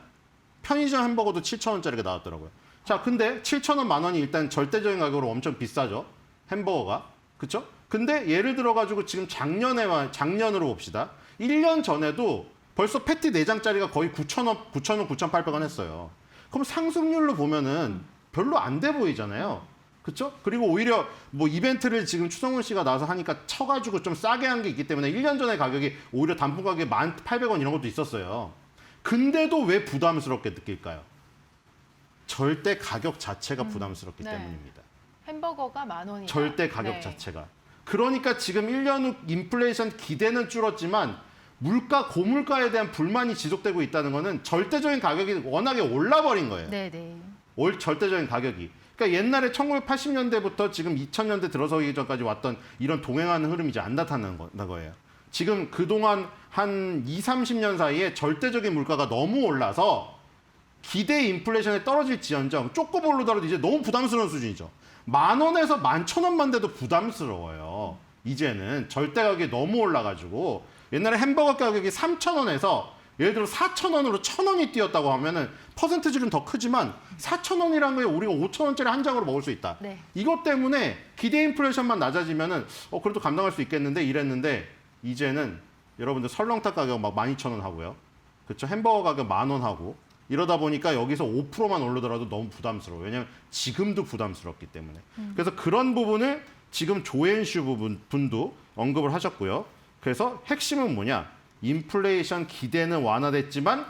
편의점 햄버거도 7,000원짜리가 나왔더라고요. 자, 근데 7,000원, 10,000원이 일단 절대적인 가격으로 엄청 비싸죠. 햄버거가. 그쵸? 근데 예를 들어가지고 지금 작년으로 봅시다. 1년 전에도 벌써 패티 4장짜리가 거의 9,000원, 9,800원 했어요. 그럼 상승률로 보면은 별로 안 돼 보이잖아요. 그쵸? 그리고 오히려 뭐 이벤트를 지금 추성훈 씨가 나와서 하니까 쳐가지고 좀 싸게 한 게 있기 때문에 1년 전에 가격이 오히려 단품 가격이 1,800원 이런 것도 있었어요. 근데도 왜 부담스럽게 느낄까요? 절대 가격 자체가 부담스럽기 네. 때문입니다. 햄버거가 10,000원이다. 절대 가격 자체가. 그러니까 지금 1년 후 인플레이션 기대는 줄었지만 고물가에 대한 불만이 지속되고 있다는 거는 절대적인 가격이 워낙에 올라버린 거예요. 네네. 절대적인 가격이. 그러니까 옛날에 1980년대부터 지금 2000년대 들어서기 전까지 왔던 이런 동행하는 흐름이 이제 안 나타나는 거예요. 지금 그동안 한 30년 사이에 절대적인 물가가 너무 올라서 기대 인플레이션에 떨어질지언정 조금 오르더라도 이제 너무 부담스러운 수준이죠. 10,000원에서 11,000원만 돼도 부담스러워요. 이제는 절대 가격이 너무 올라가지고 옛날에 햄버거 가격이 3,000원에서 예를 들어 4,000원으로 1,000원이 뛰었다고 하면은 퍼센트지는 더 크지만 4,000원이라는 거에 우리가 5,000원짜리 한 장으로 먹을 수 있다. 네. 이것 때문에 기대 인플레이션만 낮아지면은 그래도 감당할 수 있겠는데 이랬는데 이제는 여러분들 설렁탕 가격 막 12,000원 하고요. 그렇죠? 햄버거 가격 10,000원 하고 이러다 보니까 여기서 5%만 오르더라도 너무 부담스러워요. 왜냐하면 지금도 부담스럽기 때문에. 그래서 그런 부분을 지금 조앤슈 분도 언급을 하셨고요. 그래서 핵심은 뭐냐? 인플레이션 기대는 완화됐지만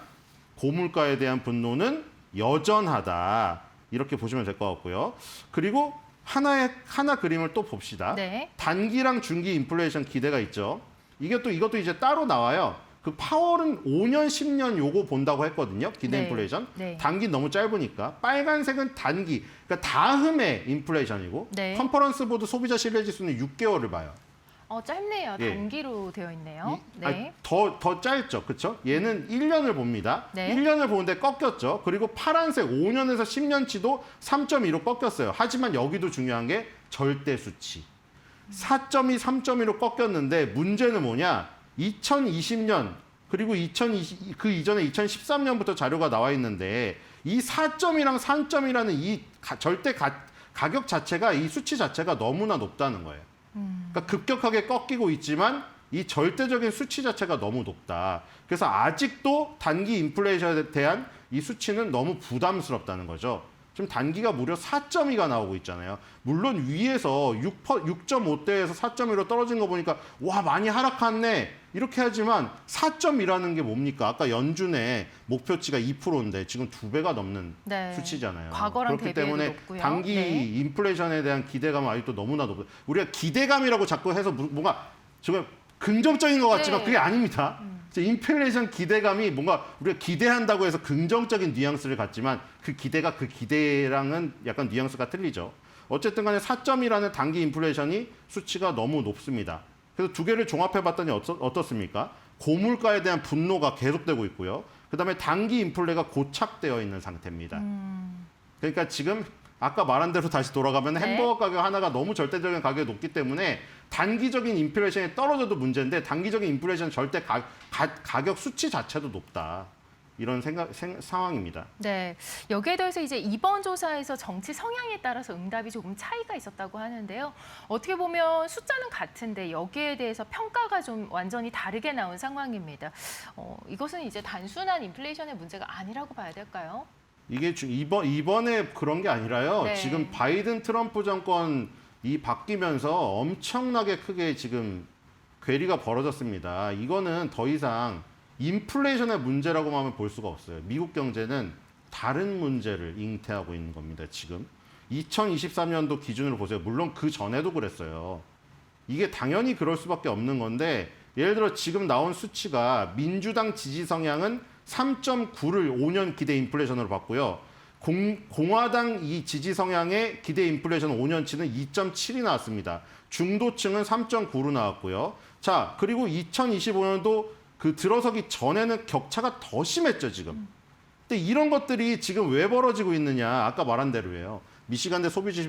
고물가에 대한 분노는 여전하다. 이렇게 보시면 될 것 같고요. 그리고 하나 그림을 또 봅시다. 네. 단기랑 중기 인플레이션 기대가 있죠. 이것도 이제 따로 나와요. 그 파월은 5년, 10년 요거 본다고 했거든요. 기대 네. 인플레이션. 네. 단기 너무 짧으니까. 빨간색은 단기. 그러니까 다음에 인플레이션이고. 네. 컨퍼런스 보드 소비자 신뢰 지수는 6개월을 봐요. 짧네요. 예. 단기로 되어 있네요. 아니, 더 짧죠. 그렇죠? 얘는 1년을 봅니다. 네. 1년을 보는데 꺾였죠. 그리고 파란색 5년에서 10년치도 3.2로 꺾였어요. 하지만 여기도 중요한 게 절대 수치. 4.2, 3.2로 꺾였는데 문제는 뭐냐? 2020년 그리고 그 이전에 2013년부터 자료가 나와 있는데 이 4.2랑 3.2라는 이 절대 가격 자체가 이 수치 자체가 너무나 높다는 거예요. 그러니까 급격하게 꺾이고 있지만 이 절대적인 수치 자체가 너무 높다. 그래서 아직도 단기 인플레이션에 대한 이 수치는 너무 부담스럽다는 거죠. 지금 단기가 무려 4.2가 나오고 있잖아요. 물론 위에서 6.5대에서 4.2로 떨어진 거 보니까 와 많이 하락했네 이렇게 하지만 4.2라는 게 뭡니까? 아까 연준의 목표치가 2%인데 지금 2배가 넘는 네. 수치잖아요. 과거랑 그렇기 대비해도 때문에 높고요. 단기 네. 인플레이션에 대한 기대감은 아직도 너무나 높아요. 우리가 기대감이라고 자꾸 해서 뭔가 정말 긍정적인 것 같지만 네. 그게 아닙니다. 인플레이션 기대감이 뭔가 우리가 기대한다고 해서 긍정적인 뉘앙스를 갖지만 그 기대랑은 약간 뉘앙스가 틀리죠. 어쨌든 간에 4.2라는 단기 인플레이션이 수치가 너무 높습니다. 그래서 두 개를 종합해 봤더니 어떻습니까? 고물가에 대한 분노가 계속되고 있고요. 그다음에 단기 인플레가 고착되어 있는 상태입니다. 그러니까 지금 아까 말한 대로 다시 돌아가면 네. 햄버거 가격 하나가 너무 절대적인 가격이 높기 때문에 단기적인 인플레이션이 떨어져도 문제인데 단기적인 인플레이션 절대 가격 수치 자체도 높다. 이런 상황입니다. 네, 여기에 대해서 이제 이번 조사에서 정치 성향에 따라서 응답이 조금 차이가 있었다고 하는데요. 어떻게 보면 숫자는 같은데 여기에 대해서 평가가 좀 완전히 다르게 나온 상황입니다. 이것은 이제 단순한 인플레이션의 문제가 아니라고 봐야 될까요? 이게 이번에 그런 게 아니라요. 네. 지금 바이든 트럼프 정권이 바뀌면서 엄청나게 크게 지금 괴리가 벌어졌습니다. 이거는 더 이상 인플레이션의 문제라고만 볼 수가 없어요. 미국 경제는 다른 문제를 잉태하고 있는 겁니다. 지금 2023년도 기준으로 보세요. 물론 그 전에도 그랬어요. 이게 당연히 그럴 수밖에 없는 건데 예를 들어 지금 나온 수치가 민주당 지지 성향은 3.9를 5년 기대 인플레이션으로 봤고요. 공화당 이 지지 성향의 기대 인플레이션 5년치는 2.7이 나왔습니다. 중도층은 3.9로 나왔고요. 자, 그리고 2025년도 그 들어서기 전에는 격차가 더 심했죠, 지금. 근데 이런 것들이 지금 왜 벌어지고 있느냐. 아까 말한 대로예요. 미시간대 소비자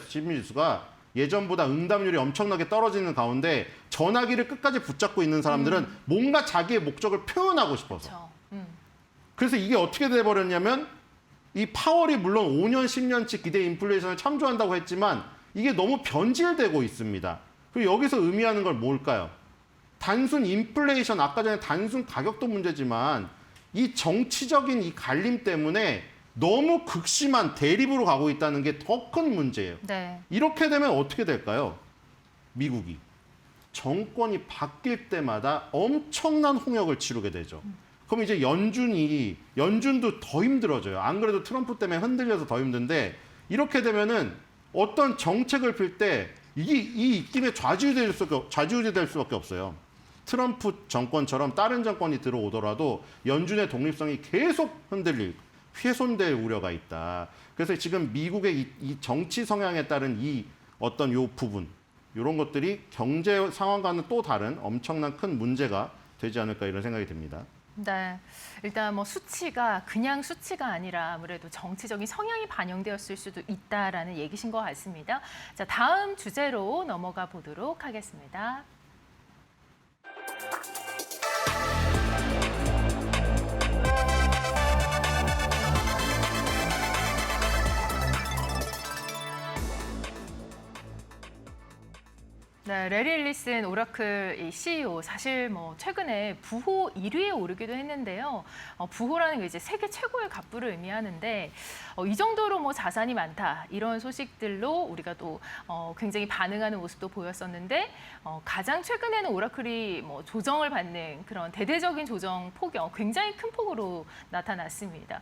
심리지수가 예전보다 응답률이 엄청나게 떨어지는 가운데 전화기를 끝까지 붙잡고 있는 사람들은 뭔가 자기의 목적을 표현하고 싶어서. 그렇죠. 그래서 이게 어떻게 돼버렸냐면 이 파월이 물론 5년, 10년치 기대 인플레이션을 참조한다고 했지만 이게 너무 변질되고 있습니다. 그리고 여기서 의미하는 건 뭘까요? 단순 인플레이션, 아까 전에 단순 가격도 문제지만 이 정치적인 이 갈림 때문에 너무 극심한 대립으로 가고 있다는 게 더 큰 문제예요. 네. 이렇게 되면 어떻게 될까요? 미국이 정권이 바뀔 때마다 엄청난 홍역을 치르게 되죠. 그럼 이제 연준도 더 힘들어져요. 안 그래도 트럼프 때문에 흔들려서 더 힘든데 이렇게 되면은 어떤 정책을 필 때 이 입김에 좌지우지될 수밖에 없어요. 트럼프 정권처럼 다른 정권이 들어오더라도 연준의 독립성이 계속 훼손될 우려가 있다. 그래서 지금 미국의 이 정치 성향에 따른 이 어떤 요 부분, 이런 것들이 경제 상황과는 또 다른 엄청난 큰 문제가 되지 않을까 이런 생각이 듭니다. 네, 일단 뭐 수치가 그냥 수치가 아니라 아무래도 정치적인 성향이 반영되었을 수도 있다라는 얘기신 것 같습니다. 자, 다음 주제로 넘어가 보도록 하겠습니다. 네, 레리 앨리슨 오라클 이 CEO 사실 뭐 최근에 부호 1위에 오르기도 했는데요. 부호라는 게 이제 세계 최고의 갑부를 의미하는데 이 정도로 뭐 자산이 많다 이런 소식들로 우리가 또 굉장히 반응하는 모습도 보였었는데 가장 최근에는 오라클이 뭐 조정을 받는 그런 대대적인 조정 폭이 굉장히 큰 폭으로 나타났습니다.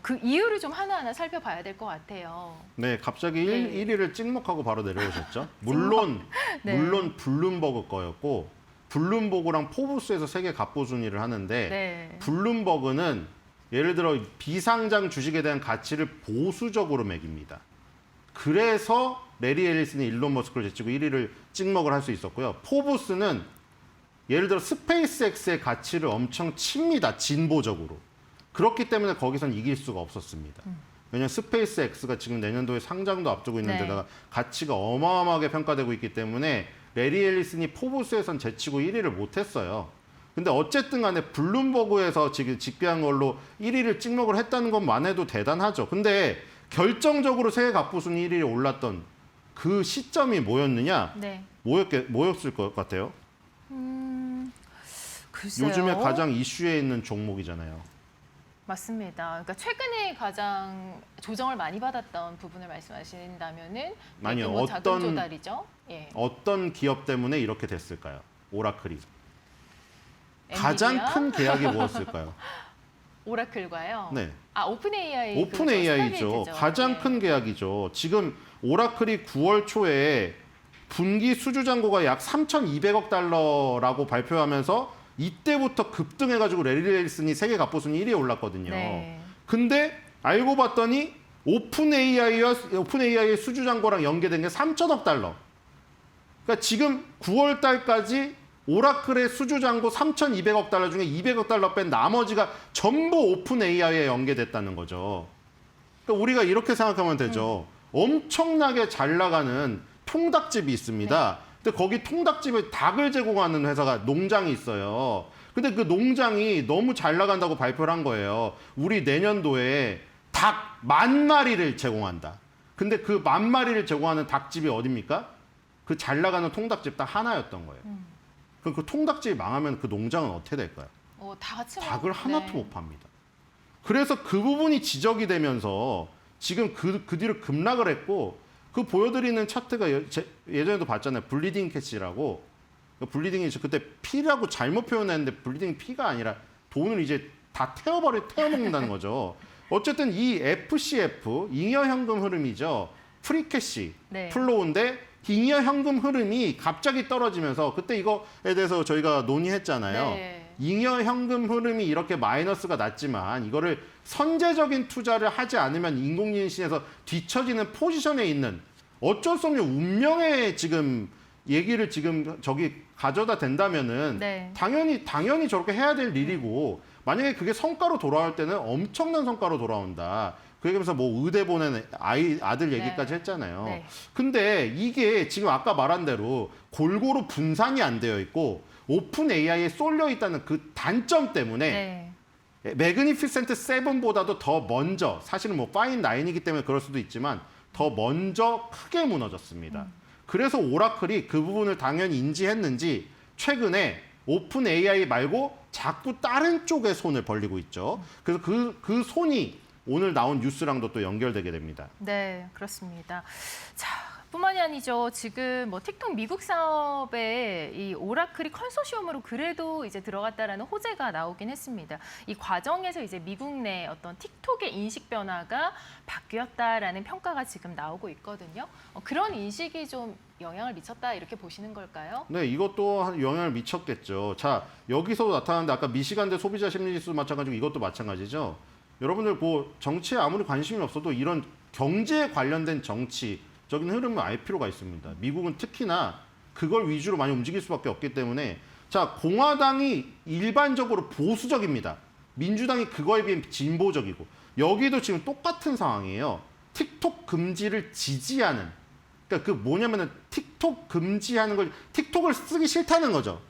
그 이유를 좀 하나하나 살펴봐야 될 것 같아요. 네, 갑자기 네. 1위를 찍먹하고 바로 내려오셨죠. 물론 블룸버그 거였고 블룸버그랑 포브스에서 세계 갑부 순위를 하는데 네. 블룸버그는 예를 들어 비상장 주식에 대한 가치를 보수적으로 매깁니다. 그래서 레리 앨리슨이 일론 머스크를 제치고 1위를 찍먹을 할 수 있었고요. 포브스는 예를 들어 스페이스X의 가치를 엄청 칩니다. 진보적으로. 그렇기 때문에 거기선 이길 수가 없었습니다. 왜냐하면 스페이스X가 지금 내년도에 상장도 앞두고 있는 네. 데다가 가치가 어마어마하게 평가되고 있기 때문에 레리 앨리슨이 포브스에선 제치고 1위를 못했어요. 근데 어쨌든 간에 블룸버그에서 지금 집계한 걸로 1위를 찍먹을 했다는 것만 해도 대단하죠. 근데 결정적으로 세계 갑부 순위 1위에 올랐던 그 시점이 뭐였느냐? 네. 뭐였을 것 같아요? 글쎄요. 요즘에 가장 이슈에 있는 종목이잖아요. 맞습니다. 그러니까 최근에 가장 조정을 많이 받았던 부분을 말씀하신다면은 아니요, 뭐 자금 조달이죠. 예. 어떤 기업 때문에 이렇게 됐을까요? 오라클이. 엔비디아? 가장 큰 계약이 무엇일까요? 오라클과요. 네. 오픈 AI. 오픈 AI죠. 스타게이트죠. 가장 예. 큰 계약이죠. 지금 오라클이 9월 초에 분기 수주 잔고가 약 3,200억 달러라고 발표하면서 이때부터 급등해가지고 레리 앨리슨이 세계 갑부 순위 1위에 올랐거든요. 네. 근데 알고 봤더니 오픈 AI의 수주 잔고랑 연계된 게 3,000억 달러. 그러니까 지금 9월 달까지 오라클의 수주 잔고 3,200억 달러 중에 200억 달러 뺀 나머지가 전부 오픈 AI에 연계됐다는 거죠. 그러니까 우리가 이렇게 생각하면 되죠. 엄청나게 잘 나가는 통닭집이 있습니다. 근데 거기 통닭집에 닭을 제공하는 회사가 농장이 있어요. 근데 그 농장이 너무 잘 나간다고 발표를 한 거예요. 우리 내년도에 닭 10,000마리를 제공한다. 근데 그 10,000마리를 제공하는 닭집이 어딥니까? 그 잘 나가는 통닭집 딱 하나였던 거예요. 그럼 그 통닭집이 망하면 그 농장은 어떻게 될까요? 다 같이 닭을 하나도 못 팝니다. 그래서 그 부분이 지적이 되면서 지금 그 뒤로 급락을 했고 그 보여드리는 차트가 예전에도 봤잖아요. 블리딩 캐치라고. 블리딩이 그때 피라고 잘못 표현했는데 블리딩 피가 아니라 돈을 이제 다 태워먹는다는 거죠. 어쨌든 이 FCF, 잉여 현금 흐름이죠. 프리캐시 네. 플로우인데 잉여 현금 흐름이 갑자기 떨어지면서 그때 이거에 대해서 저희가 논의했잖아요. 네. 잉여 현금 흐름이 이렇게 마이너스가 났지만 이거를 선제적인 투자를 하지 않으면 인공지능에서 뒤처지는 포지션에 있는 어쩔 수 없는 운명의 지금 얘기를 지금 저기 가져다 댄다면은 네. 당연히 저렇게 해야 될 일이고 만약에 그게 성과로 돌아올 때는 엄청난 성과로 돌아온다. 그 얘기하면서 뭐 의대 보낸 아들 얘기까지 네. 했잖아요. 네. 근데 이게 지금 아까 말한 대로 골고루 분산이 안 되어 있고 오픈 AI에 쏠려 있다는 그 단점 때문에 네. 매그니피센트 7보다도 더 먼저 사실은 뭐 파인 9이기 때문에 그럴 수도 있지만 더 먼저 크게 무너졌습니다. 그래서 오라클이 그 부분을 당연히 인지했는지 최근에 오픈 AI 말고 자꾸 다른 쪽에 손을 벌리고 있죠. 그래서 그 손이 오늘 나온 뉴스랑도 또 연결되게 됩니다. 네, 그렇습니다. 자, 뿐만이 아니죠. 지금 뭐 틱톡 미국 사업에 이 오라클이 컨소시엄으로 그래도 이제 들어갔다라는 호재가 나오긴 했습니다. 이 과정에서 이제 미국 내 어떤 틱톡의 인식 변화가 바뀌었다라는 평가가 지금 나오고 있거든요. 그런 인식이 좀 영향을 미쳤다 이렇게 보시는 걸까요? 네, 이것도 영향을 미쳤겠죠. 자, 여기서 나타나는데 아까 미시간대 소비자 심리지수 마찬가지고 이것도 마찬가지죠. 여러분들 뭐 정치에 아무리 관심이 없어도 이런 경제에 관련된 정치적인 흐름을 알 필요가 있습니다. 미국은 특히나 그걸 위주로 많이 움직일 수밖에 없기 때문에 자, 공화당이 일반적으로 보수적입니다. 민주당이 그거에 비해 진보적이고 여기도 지금 똑같은 상황이에요. 틱톡 금지를 지지하는 그러니까 그 뭐냐면은 틱톡 금지하는 걸 틱톡을 쓰기 싫다는 거죠.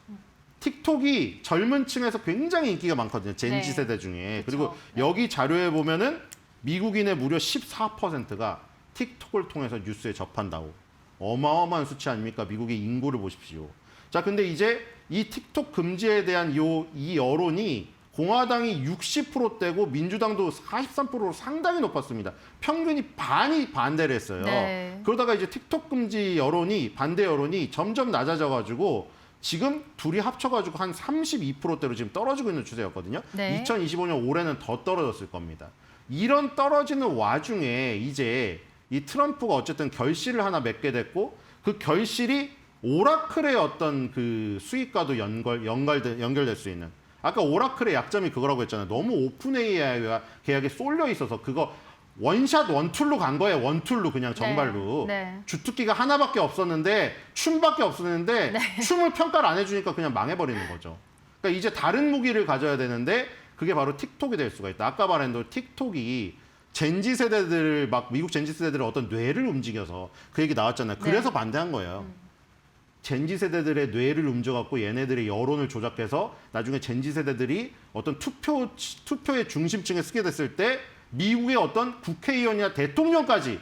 틱톡이 젊은 층에서 굉장히 인기가 많거든요. 젠지 네. 세대 중에. 그리고 그렇죠. 네. 여기 자료에 보면은 미국인의 무려 14%가 틱톡을 통해서 뉴스에 접한다고. 어마어마한 수치 아닙니까? 미국의 인구를 보십시오. 자, 근데 이제 이 틱톡 금지에 대한 이 여론이 공화당이 60%대고 민주당도 43%로 상당히 높았습니다. 평균이 반이 반대를 했어요. 네. 그러다가 이제 틱톡 금지 여론이 반대 여론이 점점 낮아져가지고 지금 둘이 합쳐가지고 한 32%대로 지금 떨어지고 있는 추세였거든요. 네. 2025년 올해는 더 떨어졌을 겁니다. 이런 떨어지는 와중에 이제 이 트럼프가 어쨌든 결실을 하나 맺게 됐고 그 결실이 오라클의 어떤 그 수익과도 연결될 수 있는 아까 오라클의 약점이 그거라고 했잖아요. 너무 오픈 AI와 계약에 쏠려 있어서 그거 원샷 원툴로 간 거예요. 원툴로 그냥 정발로. 네. 주특기가 하나밖에 없었는데 춤밖에 없었는데 춤을 평가를 안 해주니까 그냥 망해버리는 거죠. 그러니까 이제 다른 무기를 가져야 되는데 그게 바로 틱톡이 될 수가 있다. 아까 말한 대로 틱톡이 젠지 세대들을 막 미국 젠지 세대들의 어떤 뇌를 움직여서 그 얘기 나왔잖아요. 그래서 네. 반대한 거예요. 젠지 세대들의 뇌를 움직여갖고 얘네들의 여론을 조작해서 나중에 젠지 세대들이 어떤 투표의 중심층에 쓰게 됐을 때 미국의 어떤 국회의원이나 대통령까지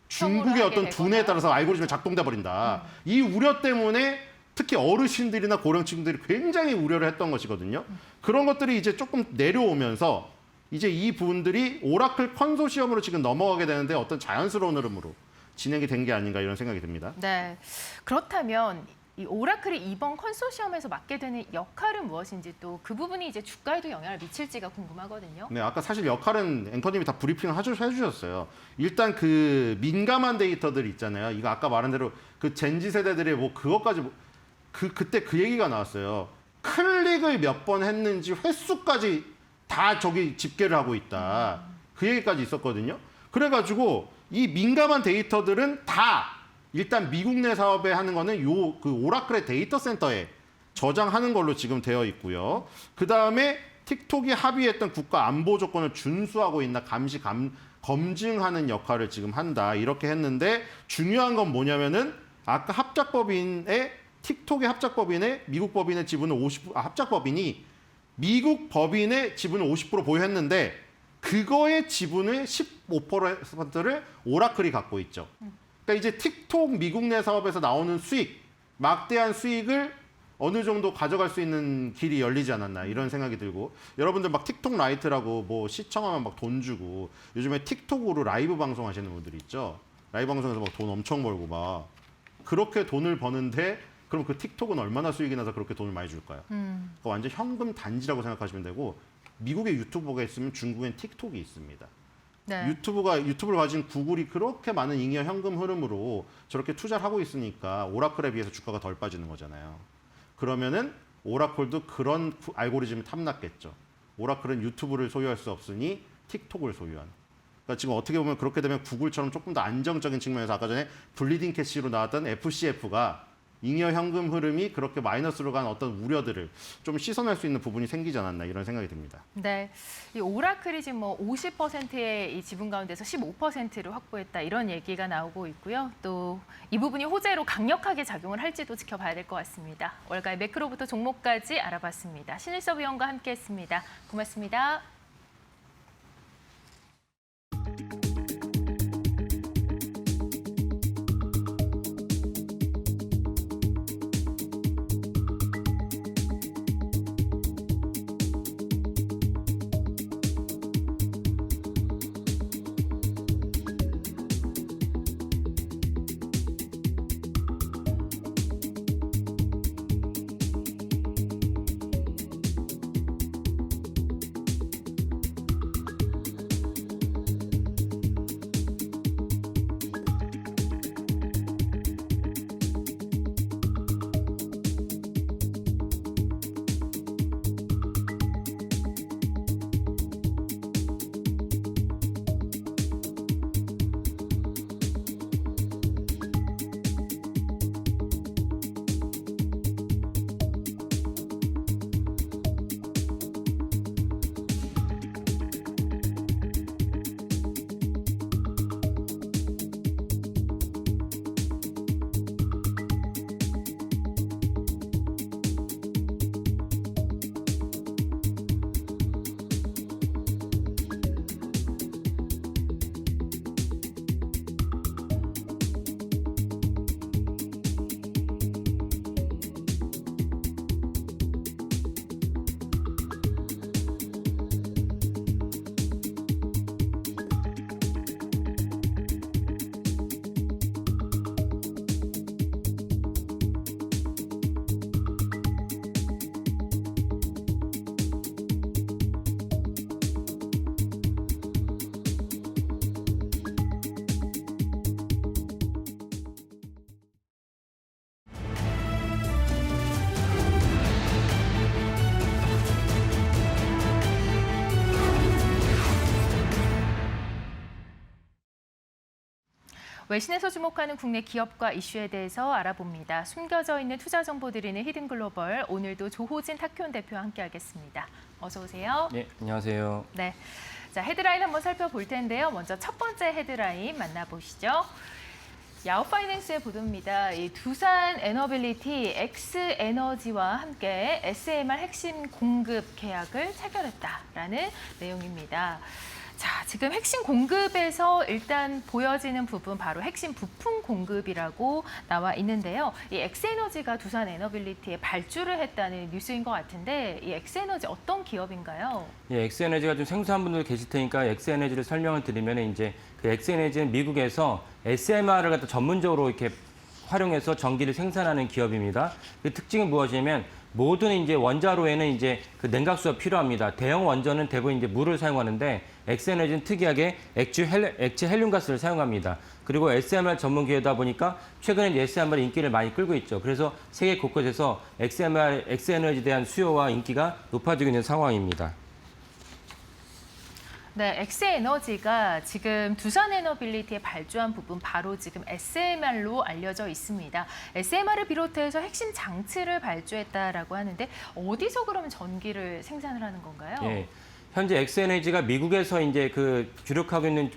중국의 하게 어떤 두뇌에 되거나. 따라서 알고리즘이 작동돼 버린다. 이 우려 때문에 특히 어르신들이나 고령층들이 굉장히 우려를 했던 것이거든요. 그런 것들이 이제 조금 내려오면서 이제 이 부분들이 오라클 컨소시엄으로 지금 넘어가게 되는데 어떤 자연스러운 흐름으로 진행이 된 게 아닌가 이런 생각이 듭니다. 네. 그렇다면 이 오라클이 이번 컨소시엄에서 맡게 되는 역할은 무엇인지 또 그 부분이 이제 주가에도 영향을 미칠지가 궁금하거든요. 네, 아까 사실 역할은 앵커님이 다 브리핑을 해주셨어요. 일단 그 민감한 데이터들 있잖아요. 이거 아까 말한 대로 그 젠지 세대들의 뭐 그것까지 그때 그 얘기가 나왔어요. 클릭을 몇 번 했는지 횟수까지 다 저기 집계를 하고 있다. 그 얘기까지 있었거든요. 그래가지고 이 민감한 데이터들은 다 일단 미국 내 사업에 하는 거는 그 오라클의 데이터 센터에 저장하는 걸로 지금 되어 있고요. 그 다음에 틱톡이 합의했던 국가 안보 조건을 준수하고 있나 검증하는 역할을 지금 한다. 이렇게 했는데 중요한 건 뭐냐면은 아까 틱톡의 합작법인의 미국 법인의 지분을 합작법인이 미국 법인의 지분을 50% 보유했는데 그거의 지분의 15%를 오라클이 갖고 있죠. 그러니까 이제 틱톡 미국 내 사업에서 나오는 수익, 막대한 수익을 어느 정도 가져갈 수 있는 길이 열리지 않았나 이런 생각이 들고 여러분들 막 틱톡 라이트라고 뭐 시청하면 막 돈 주고 요즘에 틱톡으로 라이브 방송하시는 분들 있죠. 라이브 방송에서 막 돈 엄청 벌고 막 그렇게 돈을 버는데 그럼 그 틱톡은 얼마나 수익이 나서 그렇게 돈을 많이 줄까요? 그거 완전 현금 단지라고 생각하시면 되고 미국에 유튜브가 있으면 중국엔 틱톡이 있습니다. 네. 유튜브를 가진 구글이 그렇게 많은 잉여 현금 흐름으로 저렇게 투자를 하고 있으니까 오라클에 비해서 주가가 덜 빠지는 거잖아요. 그러면은 오라클도 그런 알고리즘이 탐났겠죠. 오라클은 유튜브를 소유할 수 없으니 틱톡을 소유한. 그러니까 지금 어떻게 보면 그렇게 되면 구글처럼 조금 더 안정적인 측면에서 아까 전에 블리딩 캐시로 나왔던 FCF가 잉여 현금 흐름이 그렇게 마이너스로 간 어떤 우려들을 좀 씻어낼 수 있는 부분이 생기지 않았나 이런 생각이 듭니다. 네, 이 오라클이 지금 뭐 50%의 이 지분 가운데서 15%를 확보했다 이런 얘기가 나오고 있고요. 또 이 부분이 호재로 강력하게 작용을 할지도 지켜봐야 될 것 같습니다. 월가의 매크로부터 종목까지 알아봤습니다. 신일섭 위원과 함께했습니다. 고맙습니다. 외신에서 주목하는 국내 기업과 이슈에 대해서 알아봅니다. 숨겨져 있는 투자 정보 드리는 히든글로벌, 오늘도 조호진 타큐온 대표와 함께하겠습니다. 어서 오세요. 네, 안녕하세요. 네, 자 헤드라인 한번 살펴볼 텐데요. 먼저 첫 번째 헤드라인 만나보시죠. 야후파이낸스의 보도입니다. 이 두산 에너빌리티, X에너지와 함께 SMR 핵심 공급 계약을 체결했다라는 내용입니다. 자, 지금 핵심 공급에서 일단 보여지는 부분 바로 핵심 부품 공급이라고 나와 있는데요. 이 엑스에너지가 두산 에너빌리티에 발주를 했다는 뉴스인 것 같은데 이 엑스에너지 어떤 기업인가요? 예, 엑스에너지가 좀 생소한 분들 계실 테니까 엑스에너지를 설명을 드리면 이제 그 엑스에너지는 미국에서 SMR을 갖다 전문적으로 이렇게 활용해서 전기를 생산하는 기업입니다. 그 특징은 무엇이냐면 모든 이제 원자로에는 이제 그 냉각수가 필요합니다. 대형 원전은 대부분 이제 물을 사용하는데 엑스에너지는 특이하게 액체 헬륨가스를 사용합니다. 그리고 SMR 전문 기업이다 보니까 최근에 SMR의 인기를 많이 끌고 있죠. 그래서 세계 곳곳에서 엑스에너지에 대한 수요와 인기가 높아지고 있는 상황입니다. 네, 엑스에너지가 지금 두산 에너빌리티에 발주한 부분 바로 지금 SMR로 알려져 있습니다. SMR을 비롯해서 핵심 장치를 발주했다라고 하는데 어디서 그러면 전기를 생산을 하는 건가요? 예, 현재 엑스에너지가 미국에서 이제 그 주력하고 있는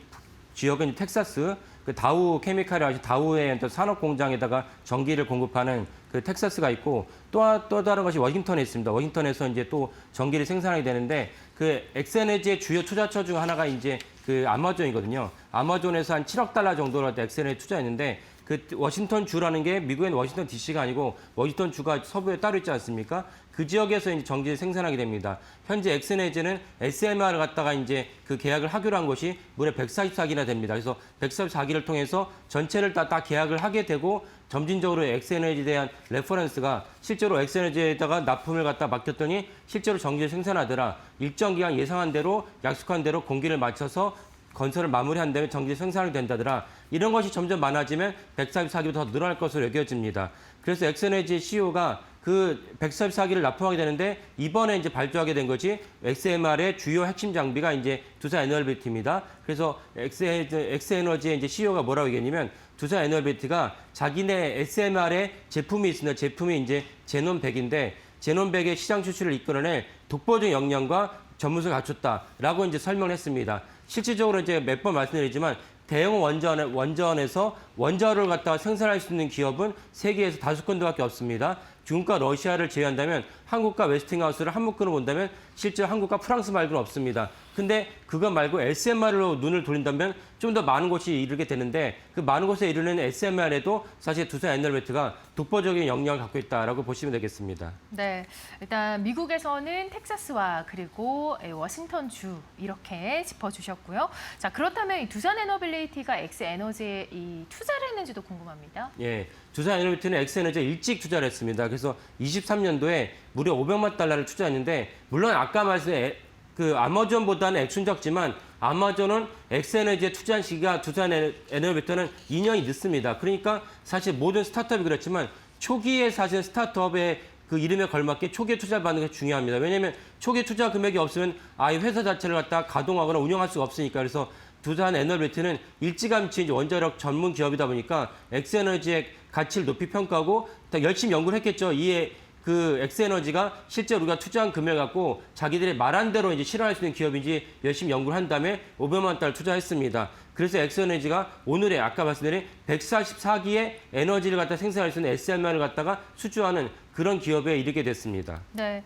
지역은 이제 텍사스, 그 다우 케미칼이라고 다우의 산업 공장에다가 전기를 공급하는 그 텍사스가 있고 또 다른 것이 워싱턴에 있습니다. 워싱턴에서 이제 또 전기를 생산하게 되는데 그 엑스에너지의 주요 투자처 중 하나가 이제 그 아마존이거든요. 아마존에서 한 7억 달러 정도로 엑스에너지 투자했는데 그 워싱턴 주라는 게 미국엔 워싱턴 DC가 아니고 워싱턴 주가 서부에 따로 있지 않습니까? 그 지역에서 이제 전기를 생산하게 됩니다. 현재 엑스에너지는 SMR을 갖다가 이제 그 계약을 하기로 한 것이 무려 144기나 됩니다. 그래서 144기를 통해서 전체를 다 계약을 하게 되고 점진적으로 엑스에너지에 대한 레퍼런스가 실제로 엑스에너지에다가 납품을 갖다 맡겼더니 실제로 전기를 생산하더라. 일정 기간 예상한 대로 약속한 대로 공기를 맞춰서 건설을 마무리한 다음에 전기 생산이 된다더라. 이런 것이 점점 많아지면 144기로 더 늘어날 것으로 여겨집니다. 그래서 엑스에너지 CEO가 그 144기를 납품하게 되는데 이번에 이제 발주하게 된 것이 XMR의 주요 핵심 장비가 이제 두산 에너빌리티입니다. 그래서 엑스에너지의 이제 CEO가 뭐라고 얘기했냐면 두산 에너빌리티가 자기네 SMR의 제품이 있습니다. 제품이 이제 제논 100인데 제논 100의 시장 출시를 이끌어낼 독보적 역량과 전문성을 갖췄다라고 이제 설명을 했습니다. 실질적으로 이제 몇 번 말씀드리지만 대형 원전에서 원자로를 갖다가 생산할 수 있는 기업은 세계에서 5군데밖에 없습니다. 중국과 러시아를 제외한다면 한국과 웨스팅하우스를 한 묶음으로 본다면 실제 한국과 프랑스 말고는 없습니다. 근데 그거 말고 SMR로 눈을 돌린다면 좀 더 많은 곳이 이르게 되는데 그 많은 곳에 이르는 SMR에도 사실 두산 에너빌리티가 독보적인 역량을 갖고 있다라고 보시면 되겠습니다. 네, 일단 미국에서는 텍사스와 그리고 워싱턴 주 이렇게 짚어주셨고요. 자, 그렇다면 이 두산 에너빌리티가 엑스에너지에 이 투자를 했는지도 궁금합니다. 예, 두산 에너빌리티는 엑스에너지에 일찍 투자를 했습니다. 그래서 23년도에 무려 500만 달러를 투자했는데 물론 아까 말씀에 그 아마존보다는 액수는 적지만 아마존은 엑스에너지에 투자한 시기가 두산 에너빌리티는 2년이 늦습니다. 그러니까 사실 모든 스타트업이 그렇지만 초기에 사실 스타트업의 그 이름에 걸맞게 초기에 투자를 받는 게 중요합니다. 왜냐하면 초기 투자 금액이 없으면 아예 회사 자체를 갖다 가동하거나 운영할 수가 없으니까. 그래서 두산 에너빌리티는 일찌감치 이제 원자력 전문 기업이다 보니까 엑스에너지의 가치를 높이 평가하고 열심히 연구를 했겠죠. 이에 그 엑스에너지가 실제 우리가 투자한 금액 갖고 자기들이 말한 대로 이제 실현할 수 있는 기업인지 열심히 연구를 한 다음에 500만 달러 투자했습니다. 그래서 엑스에너지가 오늘의 아까 말씀드린 144기의 에너지를 갖다 생산할 수 있는 SMR을 갖다가 수주하는 그런 기업에 이르게 됐습니다. 네,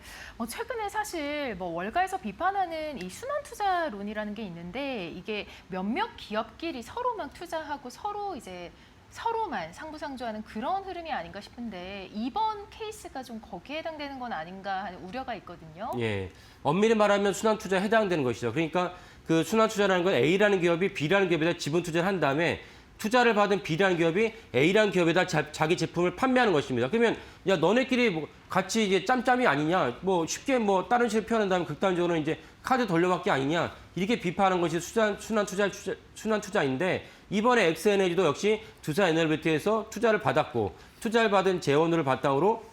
최근에 사실 월가에서 비판하는 이 순환 투자론이라는 게 있는데 이게 몇몇 기업끼리 서로 막 투자하고 서로만 상부상조하는 그런 흐름이 아닌가 싶은데 이번 케이스가 좀 거기에 해당되는 건 아닌가 하는 우려가 있거든요. 예, 엄밀히 말하면 순환 투자에 해당되는 것이죠. 그러니까 그 순환 투자라는 건 A라는 기업이 B라는 기업에다 지분 투자를 한 다음에 투자를 받은 B라는 기업이 A라는 기업에다 자기 제품을 판매하는 것입니다. 그러면 야 너네끼리 뭐 같이 이제 짬짬이 아니냐? 뭐 쉽게 뭐 다른 식으로 표현한다면 극단적으로 이제 카드 돌려받기 아니냐? 이렇게 비판하는 것이 순환 투자인데 이번에 엑스에너지도 역시 두산 에너빌리티에서 투자를 받았고 투자를 받은 재원을 바탕으로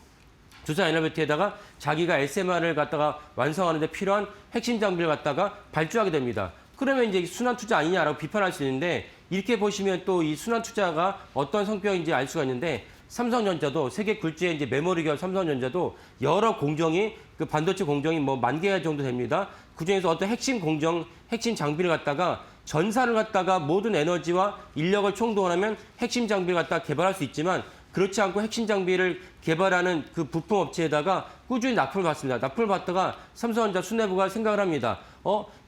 두산 에너빌리티에다가 자기가 SMR을 갖다가 완성하는 데 필요한 핵심 장비를 갖다가 발주하게 됩니다. 그러면 이제 순환 투자 아니냐라고 비판할 수 있는데 이렇게 보시면 또 이 순환 투자가 어떤 성격인지 알 수가 있는데 삼성전자도 세계 굴지의 이제 메모리 기업 삼성전자도 여러 공정이 그 반도체 공정이 뭐 10,000개 정도 됩니다. 그중에서 어떤 핵심 공정, 핵심 장비를 갖다가 전산을 갖다가 모든 에너지와 인력을 총동원하면 핵심 장비를 갖다가 개발할 수 있지만 그렇지 않고 핵심 장비를 개발하는 그 부품 업체에다가 꾸준히 납품을 받습니다. 납품을 받다가 삼성전자 수뇌부가 생각을 합니다.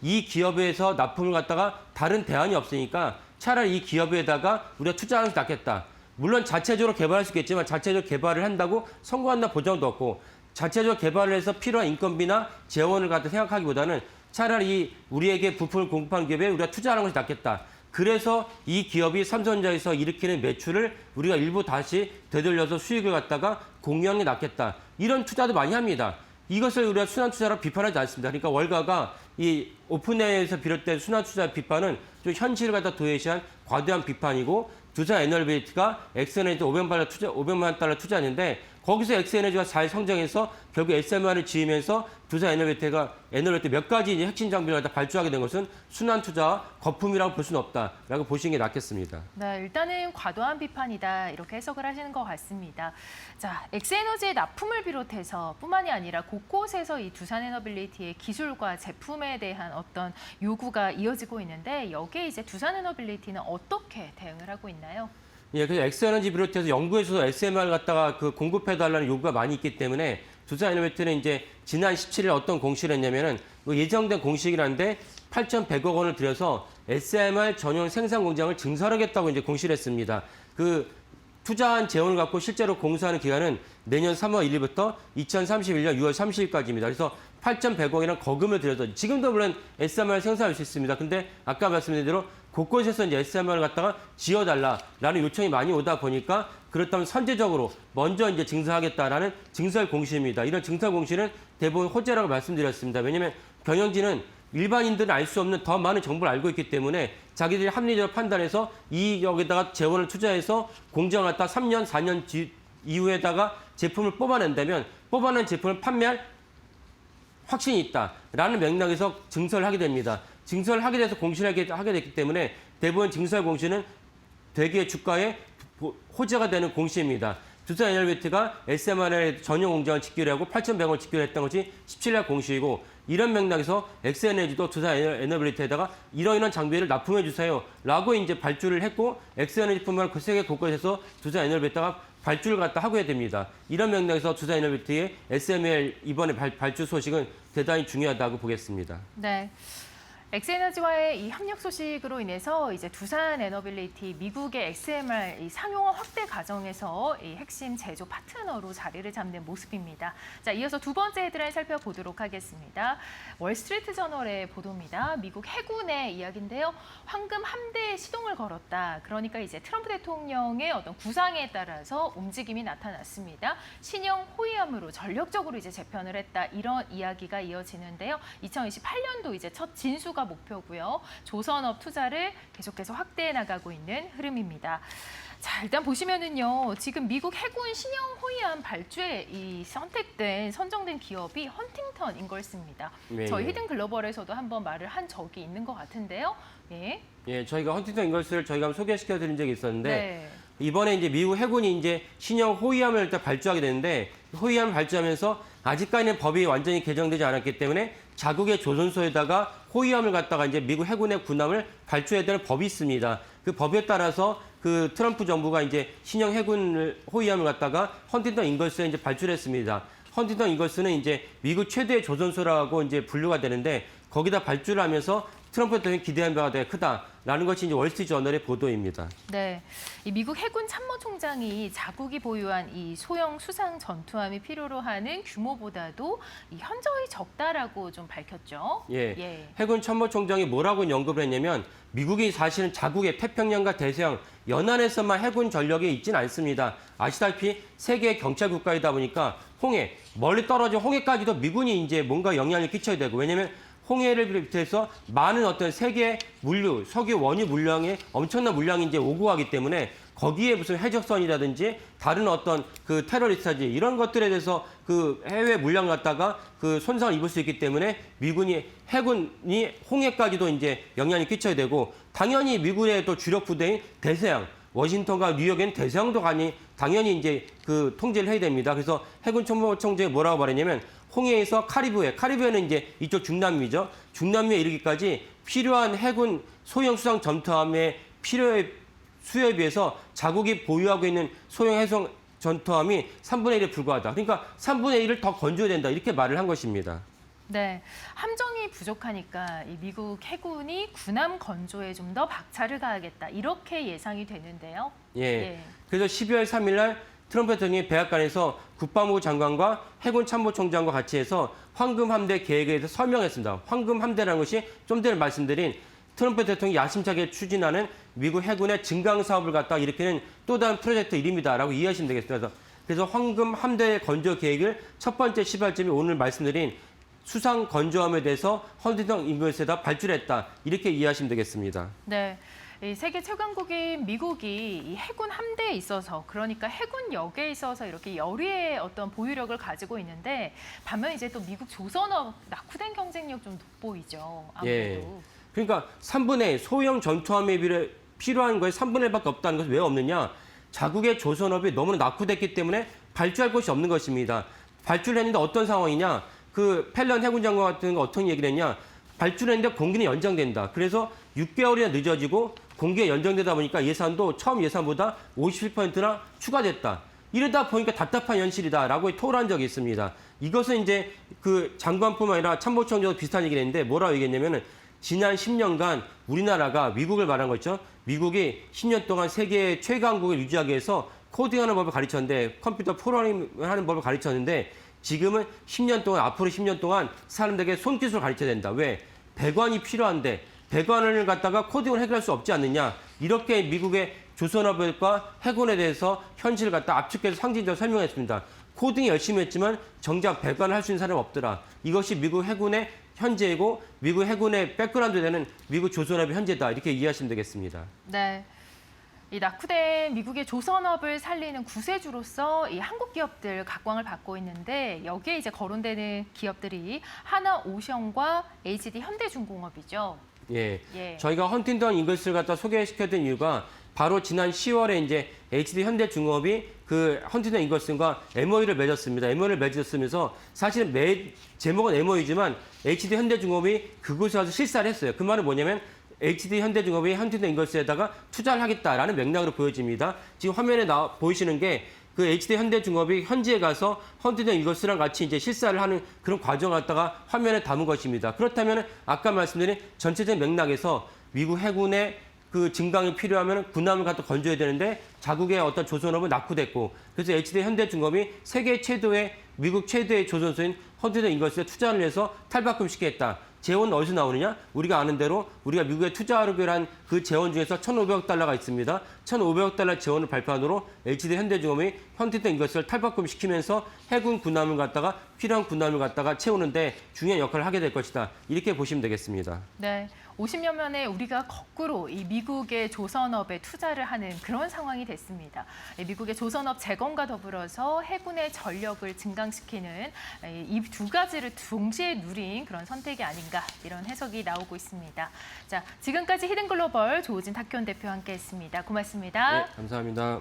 이 기업에서 납품을 갖다가 다른 대안이 없으니까 차라리 이 기업에다가 우리가 투자하는 게 낫겠다. 물론 자체적으로 개발할 수 있겠지만 자체적으로 개발을 한다고 성공한다 보장도 없고 자체적으로 개발을 해서 필요한 인건비나 재원을 갖다 생각하기보다는 차라리 우리에게 부품을 공급하는 기업에 우리가 투자하는 것이 낫겠다. 그래서 이 기업이 삼성전자에서 일으키는 매출을 우리가 일부 다시 되돌려서 수익을 갖다가 공유하는 게 낫겠다. 이런 투자도 많이 합니다. 이것을 우리가 순환 투자라고 비판하지 않습니다. 그러니까 월가가 이 오픈AI에서 비롯된 순환 투자 비판은 좀 현실을 갖다 도외시한 과도한 비판이고 두산 에너빌리티가 엑스에너지 500만 달러 투자했는데 거기서 엑스에너지가 잘 성장해서 결국 SMR을 지으면서 두산에너벨테가 몇 가지 이제 핵심 장비를 갖다 발주하게 된 것은 순환 투자와 거품이라고 볼 수는 없다라고 보시는 게 낫겠습니다. 네, 일단은 과도한 비판이다 이렇게 해석을 하시는 것 같습니다. 자, 엑스에너지의 납품을 비롯해서 뿐만이 아니라 곳곳에서 이 두산에너빌리티의 기술과 제품에 대한 어떤 요구가 이어지고 있는데 여기에 이제 두산에너빌리티는 어떻게 대응을 하고 있나요? 예, 그래서 엑스에너지 비롯해서 연구에서도 SMR 갖다가 그 공급해달라는 요구가 많이 있기 때문에 두산에너벨트는 이제 지난 17일 어떤 공시를 했냐면은 예정된 공식이란데 8,100억 원을 들여서 SMR 전용 생산 공장을 증설하겠다고 이제 공시를 했습니다. 그 투자한 재원을 갖고 실제로 공사하는 기간은 내년 3월 1일부터 2031년 6월 30일까지입니다. 그래서 8,100억이라는 거금을 들여서 지금도 물론 SMR 생산할 수 있습니다. 근데 아까 말씀드린 대로 곳곳에서 이제 SMR을 갖다가 지어달라라는 요청이 많이 오다 보니까 그렇다면 선제적으로 먼저 이제 증설하겠다라는 증설 공시입니다. 이런 증설 공시는 대부분 호재라고 말씀드렸습니다. 왜냐하면 경영진은 일반인들은 알 수 없는 더 많은 정보를 알고 있기 때문에 자기들이 합리적으로 판단해서 여기다가 재원을 투자해서 공장을 갖다 3년, 4년 이후에다가 제품을 뽑아낸다면 뽑아낸 제품을 판매할 확신이 있다라는 맥락에서 증설을 하게 됩니다. 증설을 하게 돼서 공시를 하게 됐기 때문에 대부분 증설 공시는 대기의 주가에 호재가 되는 공시입니다. 두산에너벨트가 SMR의 전용 공장을 짓기로 하고 8,100원을 짓기로 했던 것이 17일 공시이고 이런 맥락에서 엑스에너지도 두산에너벨트에다가 이런 장비를 납품해 주세요 라고 이제 발주를 했고 엑스에너지뿐만 아니라 그 세계 곳곳에서 두산에너벨트가 발주를 갖다 하고 해야 됩니다. 이런 맥락에서 두산에너벨트의 SMR 이번에 발주 소식은 대단히 중요하다고 보겠습니다. 네. 엑스에너지와의 이 협력 소식으로 인해서 이제 두산에너빌리티 미국의 XMR 이 상용화 확대 과정에서 이 핵심 제조 파트너로 자리를 잡는 모습입니다. 자, 이어서 두 번째 헤드라인 살펴보도록 하겠습니다. 월스트리트 저널의 보도입니다. 미국 해군의 이야기인데요. 황금 함대에 시동을 걸었다. 그러니까 이제 트럼프 대통령의 어떤 구상에 따라서 움직임이 나타났습니다. 신형 호위함으로 전력적으로 이제 재편을 했다. 이런 이야기가 이어지는데요. 2028년도 이제 첫 진수가 목표고요. 조선업 투자를 계속해서 확대해 나가고 있는 흐름입니다. 자, 일단 보시면은요. 지금 미국 해군 신형 호위함 발주에 이 선정된 기업이 헌팅턴 인걸스입니다. 네. 저희 히든 글로벌에서도 한번 말을 한 적이 있는 것 같은데요. 예. 예, 저희가 헌팅턴 인걸스를 저희가 소개시켜 드린 적이 있었는데 네. 이번에 이제 미국 해군이 이제 신형 호위함을 일단 발주하게 되는데 호위함을 발주하면서 아직까지는 법이 완전히 개정되지 않았기 때문에 자국의 조선소에다가 호위함을 갖다가 이제 미국 해군의 군함을 발주해야 되는 법이 있습니다. 그 법에 따라서 그 트럼프 정부가 이제 신형 해군 호위함을 갖다가 헌팅턴 인걸스에 이제 발주를 했습니다. 헌팅턴 인걸스는 이제 미국 최대의 조선소라고 이제 분류가 되는데 거기다 발주를 하면서 트럼프 대통령이 기대한 바가 되게 크다라는 것이 이제 월스트리트 저널의 보도입니다. 네, 이 미국 해군 참모총장이 자국이 보유한 이 소형 수상 전투함이 필요로 하는 규모보다도 이 현저히 적다라고 좀 밝혔죠. 예. 해군 참모총장이 뭐라고 언급을 했냐면 미국이 사실은 자국의 태평양과 대서양 연안에서만 해군 전력이 있지는 않습니다. 아시다시피 세계 경찰 국가이다 보니까 홍해, 멀리 떨어진 홍해까지도 미군이 이제 뭔가 영향을 끼쳐야 되고 왜냐면 홍해를 비롯해서 많은 어떤 세계 물류, 석유, 원유 물량에 엄청난 물량이 이제 오고 가기 때문에 거기에 무슨 해적선이라든지 다른 어떤 그 테러리스트지 이런 것들에 대해서 그 해외 물량 갖다가 그 손상을 입을 수 있기 때문에 미군이 해군이 홍해까지도 이제 영향이 끼쳐야 되고 당연히 미군의 또 주력 부대인 대서양 워싱턴과 뉴욕에는 대서양도 당연히 이제 그 통제를 해야 됩니다. 그래서 해군 참모총장이 뭐라고 말했냐면 홍해에서 카리브해는 이제 이쪽 중남미죠. 중남미에 이르기까지 필요한 해군 소형 수상 전투함의 수요에 비해서 자국이 보유하고 있는 소형 해상 전투함이 3분의 1에 불과하다. 그러니까 3분의 1을 더 건져야 된다. 이렇게 말을 한 것입니다. 네, 함정이 부족하니까 이 미국 해군이 군함 건조에 좀 더 박차를 가하겠다. 이렇게 예상이 되는데요. 예. 그래서 12월 3일 날 트럼프 대통령이 백악관에서 국방부 장관과 해군 참모총장과 같이 해서 황금 함대 계획에 대해서 설명했습니다. 황금 함대라는 것이 좀 전에 말씀드린 트럼프 대통령이 야심차게 추진하는 미국 해군의 증강 사업을 갖다 일으키는 또 다른 프로젝트 이름이다라고 이해하시면 되겠습니다. 그래서 황금 함대 건조 계획을 첫 번째 시발점이 오늘 말씀드린 수상 건조함에 대해서 헌팅턴 인걸스에다 발주를 했다. 이렇게 이해하시면 되겠습니다. 네. 이 세계 최강국인 미국이 이 해군 함대에 있어서 그러니까 해군역에 있어서 이렇게 열의의 어떤 보유력을 가지고 있는데 반면 이제 또 미국 조선업 낙후된 경쟁력 좀 돋보이죠. 아무래도. 예. 그러니까 3분의 1, 소형 전투함에 필요한 거에 3분의 1밖에 없다는 것은 왜 없느냐? 자국의 조선업이 너무나 낙후됐기 때문에 발주할 곳이 없는 것입니다. 발주를 했는데 어떤 상황이냐? 그 펠런 해군 장관 같은 거 어떤 얘기를 했냐? 발주를 했는데 공기는 연장된다. 그래서 6개월이나 늦어지고 공기가 연장되다 보니까 예산도 처음 예산보다 57%나 추가됐다. 이러다 보니까 답답한 현실이다라고 토로한 적이 있습니다. 이것은 이제 그 장관뿐만 아니라 참모총장도 비슷한 얘기를 했는데 뭐라고 얘기했냐면은 지난 10년간 우리나라가 미국을 말한 거죠. 미국이 10년 동안 세계 최강국을 유지하기 위해서 코딩하는 법을 가르쳤는데 컴퓨터 프로그래밍하는 법을 가르쳤는데 지금은 10년 동안 앞으로 10년 동안 사람들에게 손기술을 가르쳐야 된다. 왜? 배관이 필요한데 배관을 갖다가 코딩을 해결할 수 없지 않느냐. 이렇게 미국의 조선업과 해군에 대해서 현실을 갖다 압축해서 상징적으로 설명했습니다. 코딩이 열심히 했지만 정작 배관을 할 수 있는 사람이 없더라. 이것이 미국 해군의 현재이고 미국 해군의 백그라운드 되는 미국 조선업의 현재다. 이렇게 이해하시면 되겠습니다. 네. 이 낙후된 미국의 조선업을 살리는 구세주로서 이 한국 기업들 각광을 받고 있는데 여기에 이제 거론되는 기업들이 하나오션과 HD 현대중공업이죠. 예. 예. 저희가 헌팅턴 인글스를 갖다 소개시켰던 이유가 바로 지난 10월에 이제 HD 현대중공업이 그 헌팅턴 인글스과 MOU를 맺었습니다. MOU를 맺었으면서 사실은 제목은 MOU지만 HD 현대중공업이 그곳에 와서 실사를 했어요. 그 말은 뭐냐면 HD 현대중공업이 헌팅턴 인글스에다가 투자를 하겠다라는 맥락으로 보여집니다. 지금 화면에 보이시는 게 그 HD 현대중공업이 현지에 가서 헌팅턴 인글스랑 같이 이제 실사를 하는 그런 과정을 갖다가 화면에 담은 것입니다. 그렇다면 아까 말씀드린 전체적인 맥락에서 미국 해군의 그 증강이 필요하면 군함을 갖다 건져야 되는데 자국의 어떤 조선업은 낙후됐고 그래서 HD 현대중공업이 세계 최도의 미국 최대의 조선소인 헌팅턴 인글스에 투자를 해서 탈바꿈시키겠다. 재원은 어디서 나오느냐? 우리가 아는 대로 우리가 미국에 투자하기로 한 그 재원 중에서 1,500억 달러가 있습니다. 1,500억 달러 재원을 발표하도록 HD 현대중공업이 헌팅턴 인글스를 탈바꿈시키면서 해군 군함을 갖다가 필요한 군함을 갖다가 채우는데 중요한 역할을 하게 될 것이다. 이렇게 보시면 되겠습니다. 네. 50년 만에 우리가 거꾸로 이 미국의 조선업에 투자를 하는 그런 상황이 됐습니다. 미국의 조선업 재건과 더불어서 해군의 전력을 증강시키는 이 두 가지를 동시에 누린 그런 선택이 아닌가 이런 해석이 나오고 있습니다. 자, 지금까지 히든글로벌 조우진 탁현 대표와 함께했습니다. 고맙습니다. 네, 감사합니다.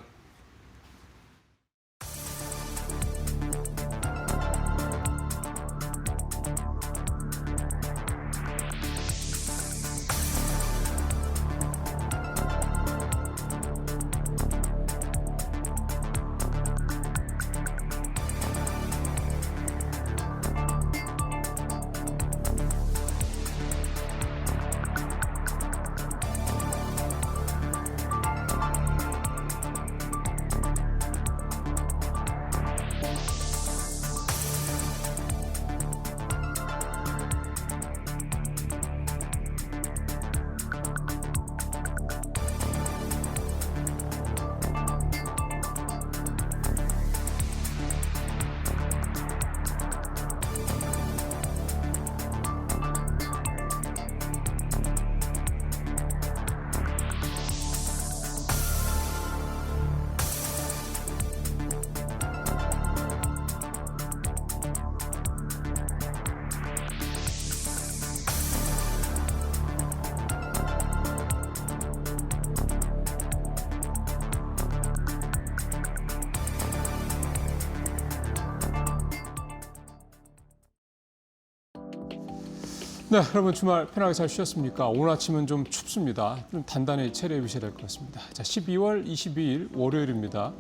네, 여러분 주말 편하게 잘 쉬었습니까? 오늘 아침은 좀 춥습니다. 좀 단단히 체리해 주셔야 될 것 같습니다. 자, 12월 22일 월요일입니다.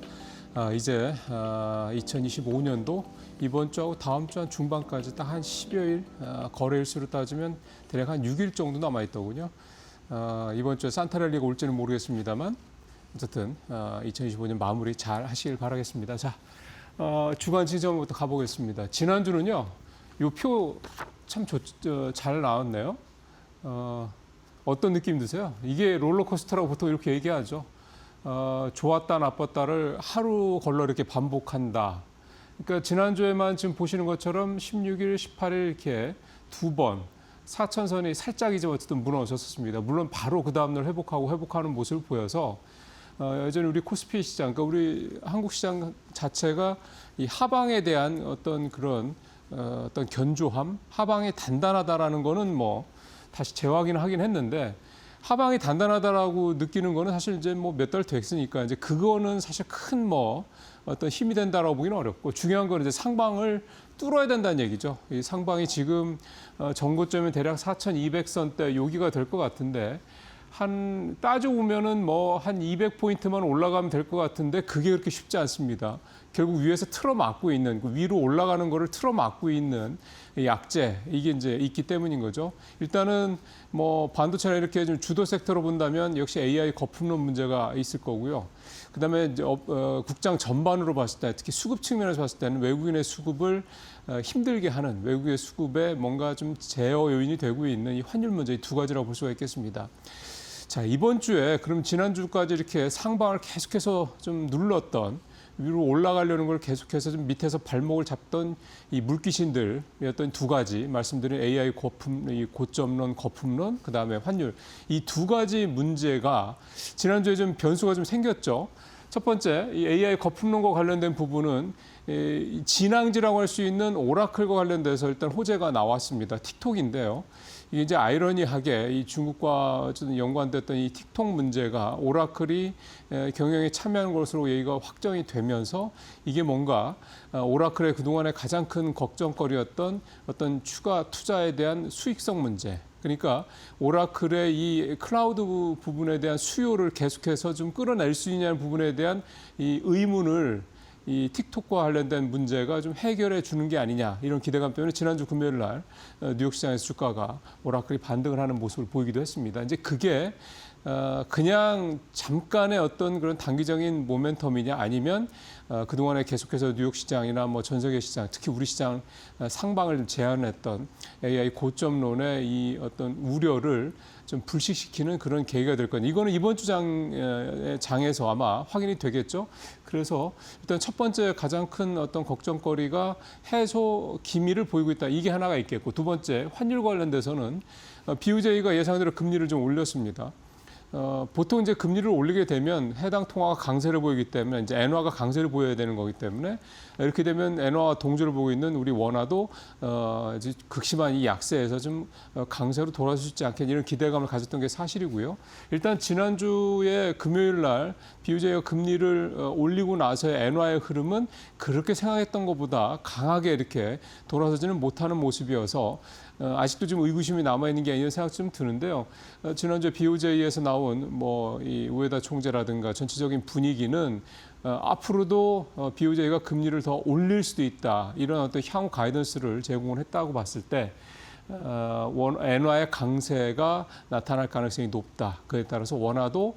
이제 2025년도 이번 주하고 다음 주 한 중반까지 딱 한 10여일 거래일수로 따지면 대략 한 6일 정도 남아있더군요. 이번 주에 산타랠리가 올지는 모르겠습니다만 어쨌든 2025년 마무리 잘 하시길 바라겠습니다. 자, 주간 지점부터 가보겠습니다. 지난주는요, 이 표 참 잘 나왔네요. 어떤 느낌 드세요? 이게 롤러코스터라고 보통 이렇게 얘기하죠. 좋았다 나빴다를 하루 걸러 이렇게 반복한다. 그러니까 지난주에만 지금 보시는 것처럼 16일, 18일 이렇게 두 번 4천선이 살짝이지만 어쨌든 무너졌었습니다. 물론 바로 그 다음날 회복하는 모습을 보여서 여전히 우리 코스피 시장, 그러니까 우리 한국 시장 자체가 이 하방에 대한 어떤 그런 어떤 견조함, 하방이 단단하다라는 거는 뭐 다시 재확인을 하긴 했는데 하방이 단단하다라고 느끼는 거는 사실 이제 뭐 몇 달 됐으니까 이제 그거는 사실 큰 뭐 어떤 힘이 된다라고 보기는 어렵고 중요한 건 이제 상방을 뚫어야 된다는 얘기죠. 이 상방이 지금 전고점이 대략 4,200선대 여기가 될 것 같은데 한 따져보면은 뭐 한 200포인트만 올라가면 될 것 같은데 그게 그렇게 쉽지 않습니다. 결국 위에서 틀어막고 있는 위로 올라가는 거를 틀어막고 있는 약재 이게 이제 있기 때문인 거죠. 일단은 뭐 반도체나 이렇게 좀 주도 섹터로 본다면 역시 AI 거품론 문제가 있을 거고요. 그다음에 이제 국장 전반으로 봤을 때 특히 수급 측면에서 봤을 때는 외국인의 수급을 힘들게 하는 외국의 수급에 뭔가 좀 제어 요인이 되고 있는 이 환율 문제 이 두 가지라고 볼 수가 있겠습니다. 자, 이번 주에 그럼 지난주까지 이렇게 상방을 계속해서 좀 눌렀던 위로 올라가려는 걸 계속해서 좀 밑에서 발목을 잡던 이 물귀신들의 어떤 두 가지 말씀드린 AI 거품, 이 고점론, 거품론, 그 다음에 환율 이 두 가지 문제가 지난주에 좀 변수가 좀 생겼죠. 첫 번째, 이 AI 거품론과 관련된 부분은 이 진앙지라고 할 수 있는 오라클과 관련돼서 일단 호재가 나왔습니다. 틱톡인데요. 이게 이제 아이러니하게 이 중국과 연관됐던 이 틱톡 문제가 오라클이 경영에 참여하는 것으로 얘기가 확정이 되면서 이게 뭔가 오라클의 그동안의 가장 큰 걱정거리였던 어떤 추가 투자에 대한 수익성 문제. 그러니까 오라클의 이 클라우드 부분에 대한 수요를 계속해서 좀 끌어낼 수 있냐는 부분에 대한 이 의문을 이 틱톡과 관련된 문제가 좀 해결해 주는 게 아니냐 이런 기대감 때문에 지난주 금요일 날 뉴욕 시장에서 주가가 오라클이 반등을 하는 모습을 보이기도 했습니다. 이제 그게 그냥 잠깐의 어떤 그런 단기적인 모멘텀이냐 아니면 그동안에 계속해서 뉴욕 시장이나 뭐 전 세계 시장, 특히 우리 시장 상방을 좀 제한했던 AI 고점론의 이 어떤 우려를 좀 불식시키는 그런 계기가 될 거예요. 이거는 이번 주 장에서 아마 확인이 되겠죠. 그래서 일단 첫 번째 가장 큰 어떤 걱정거리가 해소 기미를 보이고 있다. 이게 하나가 있겠고 두 번째 환율 관련돼서는 BOJ가 예상대로 금리를 좀 올렸습니다. 보통 이제 금리를 올리게 되면 해당 통화가 강세를 보이기 때문에 이제 엔화가 강세를 보여야 되는 거기 때문에 이렇게 되면 엔화와 동조를 보고 있는 우리 원화도 이제 극심한 이 약세에서 좀 강세로 돌아설 수 있지 않겠냐 이런 기대감을 가졌던 게 사실이고요. 일단 지난주에 금요일 날 BOJ가 금리를 올리고 나서의 엔화의 흐름은 그렇게 생각했던 것보다 강하게 이렇게 돌아서지는 못하는 모습이어서 아직도 좀 의구심이 남아있는 게 아니라 생각이 좀 드는데요. 지난주에 BOJ에서 나온 뭐 이 우에다 총재라든가 전체적인 분위기는 앞으로도 BOJ가 금리를 더 올릴 수도 있다. 이런 어떤 향후 가이던스를 제공을 했다고 봤을 때 엔화의 강세가 나타날 가능성이 높다. 그에 따라서 원화도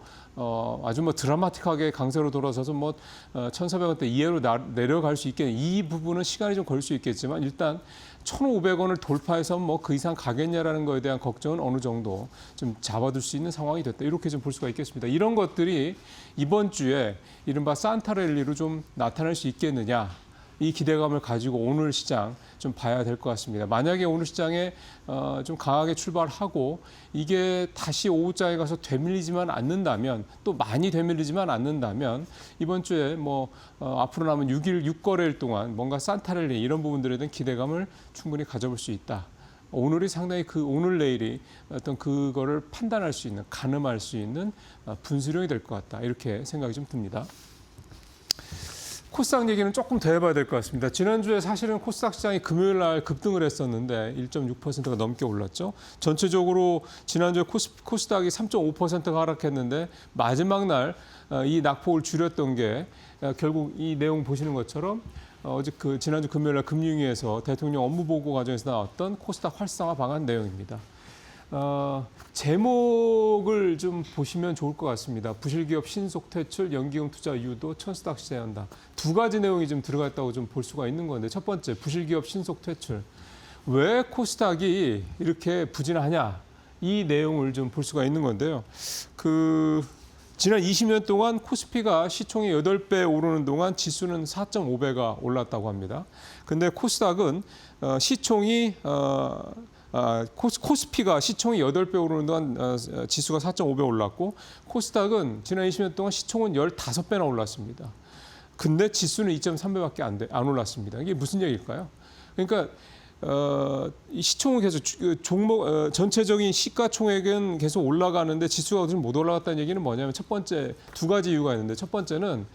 아주 뭐 드라마틱하게 강세로 돌아서서 뭐 1,400원대 이하로 내려갈 수 있겠네. 이 부분은 시간이 좀 걸릴 수 있겠지만 일단 1,500원을 돌파해서 뭐 그 이상 가겠냐라는 거에 대한 걱정은 어느 정도 좀 잡아둘 수 있는 상황이 됐다. 이렇게 좀 볼 수가 있겠습니다. 이런 것들이 이번 주에 이른바 산타랠리로 좀 나타날 수 있겠느냐. 이 기대감을 가지고 오늘 시장 좀 봐야 될 것 같습니다. 만약에 오늘 시장에 좀 강하게 출발하고 이게 다시 오후장에 가서 되밀리지만 않는다면 또 많이 되밀리지만 않는다면 이번 주에 뭐 앞으로 남은 6거래일 동안 뭔가 산타랠리 이런 부분들에 대한 기대감을 충분히 가져볼 수 있다. 오늘이 상당히 오늘 내일이 어떤 그거를 판단할 수 있는 가늠할 수 있는 분수령이 될 것 같다. 이렇게 생각이 좀 듭니다. 코스닥 얘기는 조금 더 해봐야 될 것 같습니다. 지난주에 사실은 코스닥 시장이 금요일 날 급등을 했었는데 1.6%가 넘게 올랐죠. 전체적으로 지난주에 코스닥이 3.5%가 하락했는데 마지막 날 이 낙폭을 줄였던 게 결국 이 내용 보시는 것처럼 어제 지난주 금요일 날 금융위에서 대통령 업무보고 과정에서 나왔던 코스닥 활성화 방안 내용입니다. 제목을 좀 보시면 좋을 것 같습니다. 부실기업 신속 퇴출, 연기금 투자 유도, 천스닥 시제한다. 두 가지 내용이 좀 들어가 있다고 좀 볼 수가 있는 건데 첫 번째, 부실기업 신속 퇴출. 왜 코스닥이 이렇게 부진하냐? 이 내용을 좀 볼 수가 있는 건데요. 지난 20년 동안 코스피가 시총이 8배 오르는 동안 지수는 4.5배가 올랐다고 합니다. 근데 코스닥은 시총이 코스피가 시총이 8배 오르는 동안 지수가 4.5배 올랐고 코스닥은 지난 20년 동안 시총은 15배나 올랐습니다. 근데 지수는 2.3배밖에 안 올랐습니다. 이게 무슨 얘기일까요? 그러니까 이 시총은 계속 종목 전체적인 시가총액은 계속 올라가는데 지수가 좀 못 올라갔다는 얘기는 뭐냐면 첫 번째 2가지 이유가 있는데 첫 번째는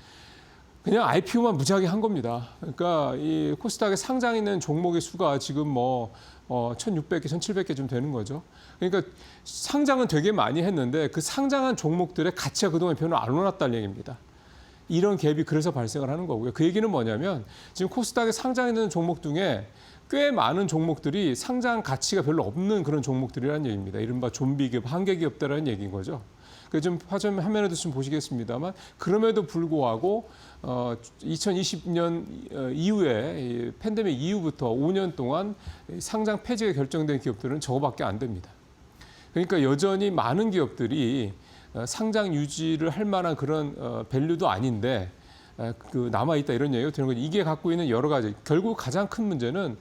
그냥 IPO만 무지하게 한 겁니다. 그러니까 이 코스닥에 상장 있는 종목의 수가 지금 뭐 1,600개, 1,700개 좀 되는 거죠. 그러니까 상장은 되게 많이 했는데 그 상장한 종목들의 가치가 그동안 별로 안 올랐다는 얘기입니다. 이런 갭이 그래서 발생을 하는 거고요. 그 얘기는 뭐냐면 지금 코스닥에 상장 있는 종목 중에 꽤 많은 종목들이 상장 가치가 별로 없는 그런 종목들이라는 얘기입니다. 이른바 좀비 기업, 한계 기업들이라는 얘기인 거죠. 그래서 좀 화면에도 좀 보시겠습니다만 그럼에도 불구하고 2020년 이후에 팬데믹 이후부터 5년 동안 상장 폐지가 결정된 기업들은 저거밖에 안 됩니다. 그러니까 여전히 많은 기업들이 상장 유지를 할 만한 그런 밸류도 아닌데 남아 있다 이런 얘기가 되는 거죠. 이게 갖고 있는 여러 가지 결국 가장 큰 문제는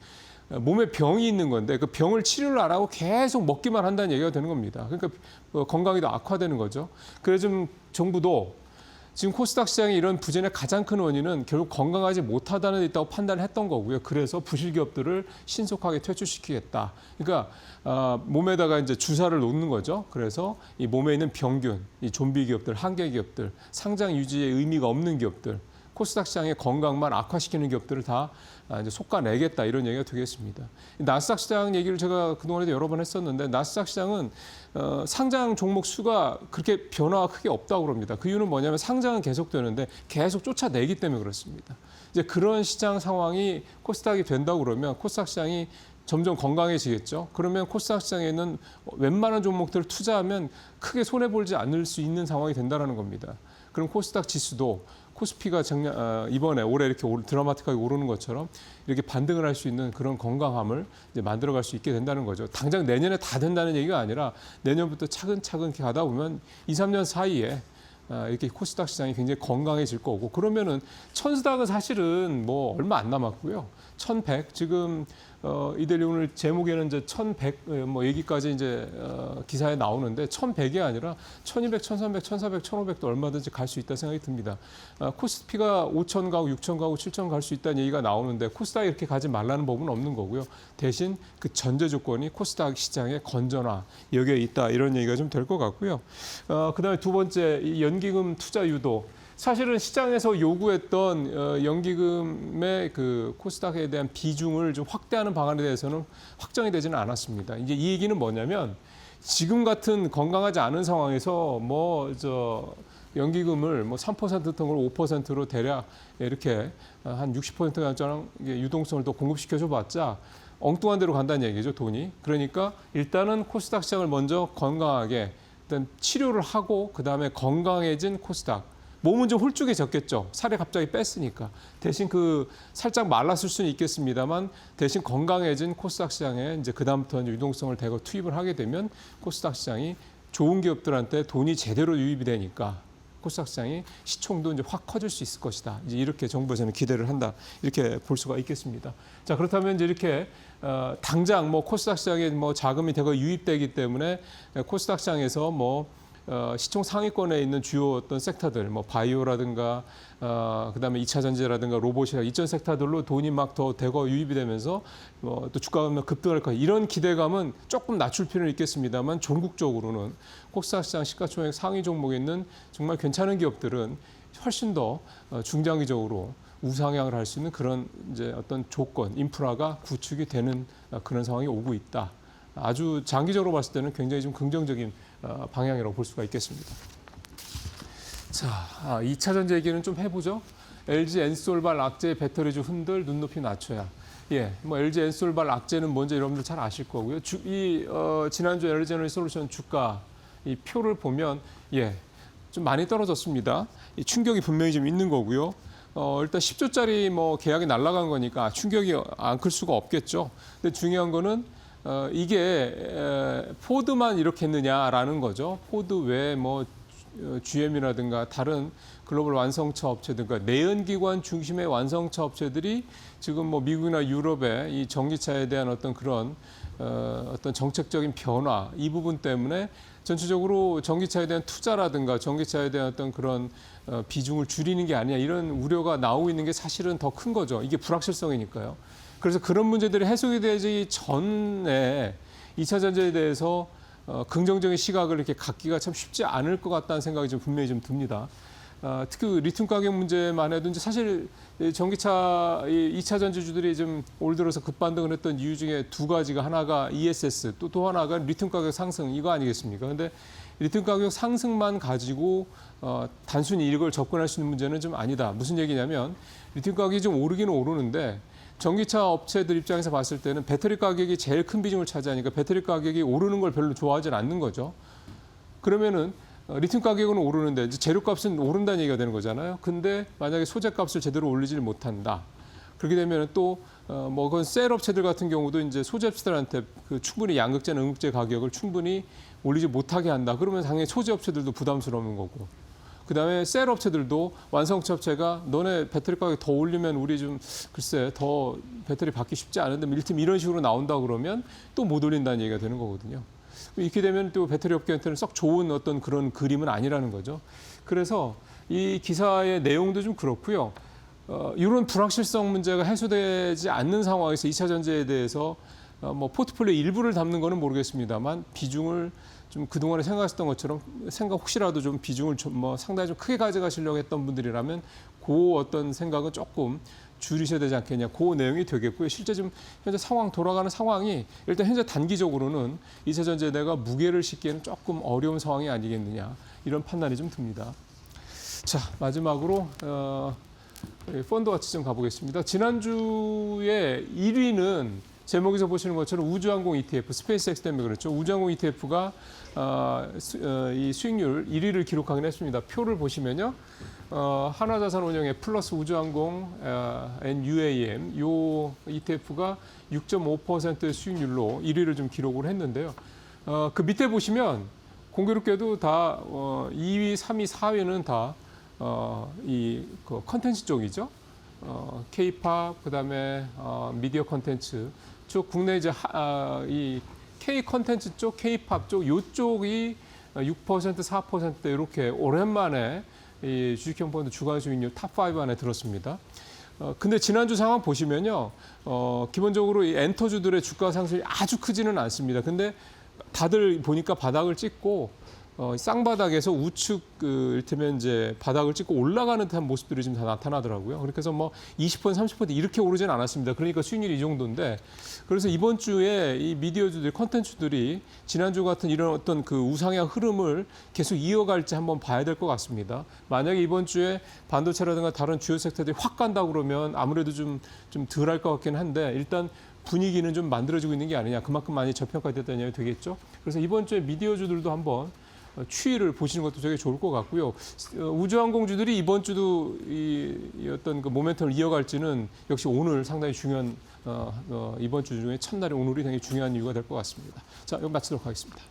몸에 병이 있는 건데 그 병을 치료를 안 하고 계속 먹기만 한다는 얘기가 되는 겁니다. 그러니까 건강이 더 악화되는 거죠. 그래서 좀 정부도 지금 코스닥 시장의 이런 부진의 가장 큰 원인은 결국 건강하지 못하다는 데 있다고 판단을 했던 거고요. 그래서 부실 기업들을 신속하게 퇴출시키겠다. 그러니까 몸에다가 이제 주사를 놓는 거죠. 그래서 이 몸에 있는 병균, 이 좀비 기업들, 한계 기업들, 상장 유지에 의미가 없는 기업들, 코스닥 시장의 건강만 악화시키는 기업들을 다 이제 솎아내겠다 이런 얘기가 되겠습니다. 나스닥 시장 얘기를 제가 그동안에도 여러 번 했었는데 나스닥 시장은 상장 종목 수가 그렇게 변화가 크게 없다고 그럽니다. 그 이유는 뭐냐면 상장은 계속되는데 계속 쫓아내기 때문에 그렇습니다. 이제 그런 시장 상황이 코스닥이 된다고 그러면 코스닥 시장이 점점 건강해지겠죠. 그러면 코스닥 시장에 있는 웬만한 종목들을 투자하면 크게 손해보지 않을 수 있는 상황이 된다는 겁니다. 그럼 코스닥 지수도 코스피가 이번에 올해 이렇게 드라마틱하게 오르는 것처럼 이렇게 반등을 할 수 있는 그런 건강함을 이제 만들어갈 수 있게 된다는 거죠. 당장 내년에 다 된다는 얘기가 아니라 내년부터 차근차근 이렇게 가다 보면 2, 3년 사이에 이렇게 코스닥 시장이 굉장히 건강해질 거고 그러면은 천스닥은 사실은 뭐 얼마 안 남았고요. 1,100 지금 이들이 오늘 제목에는 이제 1,100 뭐 얘기까지 이제 기사에 나오는데 1,100이 아니라 1,200, 1,300, 1,400, 1,500도 얼마든지 갈 수 있다 생각이 듭니다. 코스피가 5,000 가고 6,000 가고 7,000 갈 수 있다는 얘기가 나오는데 코스닥이 이렇게 가지 말라는 법은 없는 거고요. 대신 그 전제 조건이 코스닥 시장의 건전화 여기에 있다 이런 얘기가 좀 될 것 같고요. 그다음에 두 번째 이 연기금 투자 유도. 사실은 시장에서 요구했던 연기금의 그 코스닥에 대한 비중을 좀 확대하는 방안에 대해서는 확정이 되지는 않았습니다. 이제 이 얘기는 뭐냐면 지금 같은 건강하지 않은 상황에서 연기금을 3% 등을 5%로 대략 이렇게 한 60% 가량 유동성을 더 공급시켜줘 봤자 엉뚱한 데로 간다는 얘기죠, 돈이. 그러니까 일단은 코스닥 시장을 먼저 건강하게 일단 치료를 하고 그다음에 건강해진 코스닥. 몸은 좀 홀쭉해졌겠죠. 살을 갑자기 뺐으니까. 대신 그 살짝 말랐을 수는 있겠습니다만 대신 건강해진 코스닥 시장에 이제 그다음부터 유동성을 대거 투입을 하게 되면 코스닥 시장이 좋은 기업들한테 돈이 제대로 유입이 되니까 코스닥 시장이 시총도 이제 확 커질 수 있을 것이다. 이제 이렇게 정부에서는 기대를 한다. 이렇게 볼 수가 있겠습니다. 자, 그렇다면 이제 이렇게 당장 코스닥 시장에 자금이 대거 유입되기 때문에 코스닥 시장에서 시총 상위권에 있는 주요 어떤 섹터들, 바이오라든가, 그다음에 2차 전지라든가 로봇이라 이전 섹터들로 돈이 막 더 대거 유입이 되면서 또 주가가 급등할 거 이런 기대감은 조금 낮출 필요는 있겠습니다만 전국적으로는 코스닥 시장 시가총액 상위 종목에 있는 정말 괜찮은 기업들은 훨씬 더 중장기적으로 우상향을 할 수 있는 그런 이제 어떤 조건, 인프라가 구축이 되는 그런 상황이 오고 있다. 아주 장기적으로 봤을 때는 굉장히 좀 긍정적인 방향이라고 볼 수가 있겠습니다. 자, 2차 전지 얘기는 좀 해보죠. LG 엔솔발 악재 배터리주 흔들 눈높이 낮춰야. LG 엔솔발 악재는 뭔지 여러분들 잘 아실 거고요. 지난주 LG에너지솔루션 주가 이 표를 보면 좀 많이 떨어졌습니다. 이 충격이 분명히 좀 있는 거고요. 일단 10조짜리 계약이 날아간 거니까 충격이 안 클 수가 없겠죠. 근데 중요한 거는 이게 포드만 이렇게 했느냐라는 거죠. 포드 외에 GM이라든가 다른 글로벌 완성차 업체들, 그러니까 내연기관 중심의 완성차 업체들이 지금 미국이나 유럽의 이 전기차에 대한 어떤 그런 어떤 정책적인 변화 이 부분 때문에 전체적으로 전기차에 대한 투자라든가 전기차에 대한 어떤 그런 비중을 줄이는 게 아니냐 이런 우려가 나오고 있는 게 사실은 더 큰 거죠. 이게 불확실성이니까요. 그래서 그런 문제들이 해소가 되기 전에 2차 전지에 대해서 긍정적인 시각을 이렇게 갖기가 참 쉽지 않을 것 같다는 생각이 좀 분명히 좀 듭니다. 특히 리튬 가격 문제만 해도 이제 사실 전기차 2차 전지주들이 좀 올 들어서 급반등을 했던 이유 중에 두 가지가 하나가 ESS 또 하나가 리튬 가격 상승 이거 아니겠습니까? 근데 리튬 가격 상승만 가지고 단순히 이걸 접근할 수 있는 문제는 좀 아니다. 무슨 얘기냐면 리튬 가격이 좀 오르기는 오르는데 전기차 업체들 입장에서 봤을 때는 배터리 가격이 제일 큰 비중을 차지하니까 배터리 가격이 오르는 걸 별로 좋아하지 않는 거죠. 그러면은 리튬 가격은 오르는데 이제 재료값은 오른다는 얘기가 되는 거잖아요. 근데 만약에 소재값을 제대로 올리지를 못한다. 그렇게 되면 또 그건 셀 업체들 같은 경우도 이제 소재업체들한테 충분히 양극재나 음극재 가격을 충분히 올리지 못하게 한다. 그러면 당연히 소재 업체들도 부담스러운 거고. 그다음에 셀 업체들도 완성차 업체가 너네 배터리 가격 더 올리면 우리 좀 글쎄 더 배터리 받기 쉽지 않은데 리튬 이런 식으로 나온다 그러면 또 못 올린다는 얘기가 되는 거거든요. 이렇게 되면 또 배터리 업계한테는 썩 좋은 어떤 그런 그림은 아니라는 거죠. 그래서 이 기사의 내용도 좀 그렇고요. 이런 불확실성 문제가 해소되지 않는 상황에서 2차 전지에 대해서 포트폴리오 일부를 담는 거는 모르겠습니다만 비중을 좀 그동안에 생각했던 것처럼 혹시라도 좀 비중을 상당히 좀 크게 가져가시려고 했던 분들이라면 그 어떤 생각은 조금 줄이셔야 되지 않겠냐. 그 내용이 되겠고요. 실제 지금 현재 돌아가는 상황이 일단 현재 단기적으로는 2차 전지에 내가 무게를 싣기에는 조금 어려운 상황이 아니겠느냐. 이런 판단이 좀 듭니다. 자, 마지막으로 펀드 와치 좀 가보겠습니다. 지난주에 1위는 제목에서 보시는 것처럼 우주항공 ETF, 스페이스X 때문에 그렇죠. 우주항공 ETF가 이 수익률 1위를 기록하긴 했습니다. 표를 보시면요. 하나자산운용의 플러스 우주항공 NUAM 요 ETF가 6.5%의 수익률로 1위를 좀 기록을 했는데요. 그 밑에 보시면 공교롭게도 다 2위, 3위, 4위는 다 이 컨텐츠 쪽이죠. K-팝 그다음에 미디어 컨텐츠 쪽 국내 이제 이 K 컨텐츠 쪽, K-팝 쪽 요쪽이 6%, 4% 이렇게 오랜만에 이 주식형 펀드 주간 수익률 탑5 안에 들었습니다. 근데 지난주 상황 보시면요. 기본적으로 이 엔터주들의 주가 상승이 아주 크지는 않습니다. 근데 다들 보니까 바닥을 찍고 쌍바닥에서 우측 이를테면 이제 바닥을 찍고 올라가는 듯한 모습들이 지금 다 나타나더라고요. 그래서 20%, 30% 이렇게 오르진 않았습니다. 그러니까 수익률이 이 정도인데 그래서 이번 주에 이 미디어주들, 컨텐츠들이 지난주 같은 이런 어떤 그 우상향 흐름을 계속 이어갈지 한번 봐야 될 것 같습니다. 만약에 이번 주에 반도체라든가 다른 주요 섹터들이 확 간다 그러면 아무래도 좀 덜 할 것 같긴 한데 일단 분위기는 좀 만들어지고 있는 게 아니냐. 그만큼 많이 저평가됐다는 얘기 되겠죠. 그래서 이번 주에 미디어주들도 한번 추이를 보시는 것도 되게 좋을 것 같고요. 우주항공주들이 이번 주도 이 어떤 그 모멘텀을 이어갈지는 역시 오늘 상당히 중요한 이번 주 중에 첫날에 오늘이 굉장히 중요한 이유가 될 것 같습니다. 자, 여기 마치도록 하겠습니다.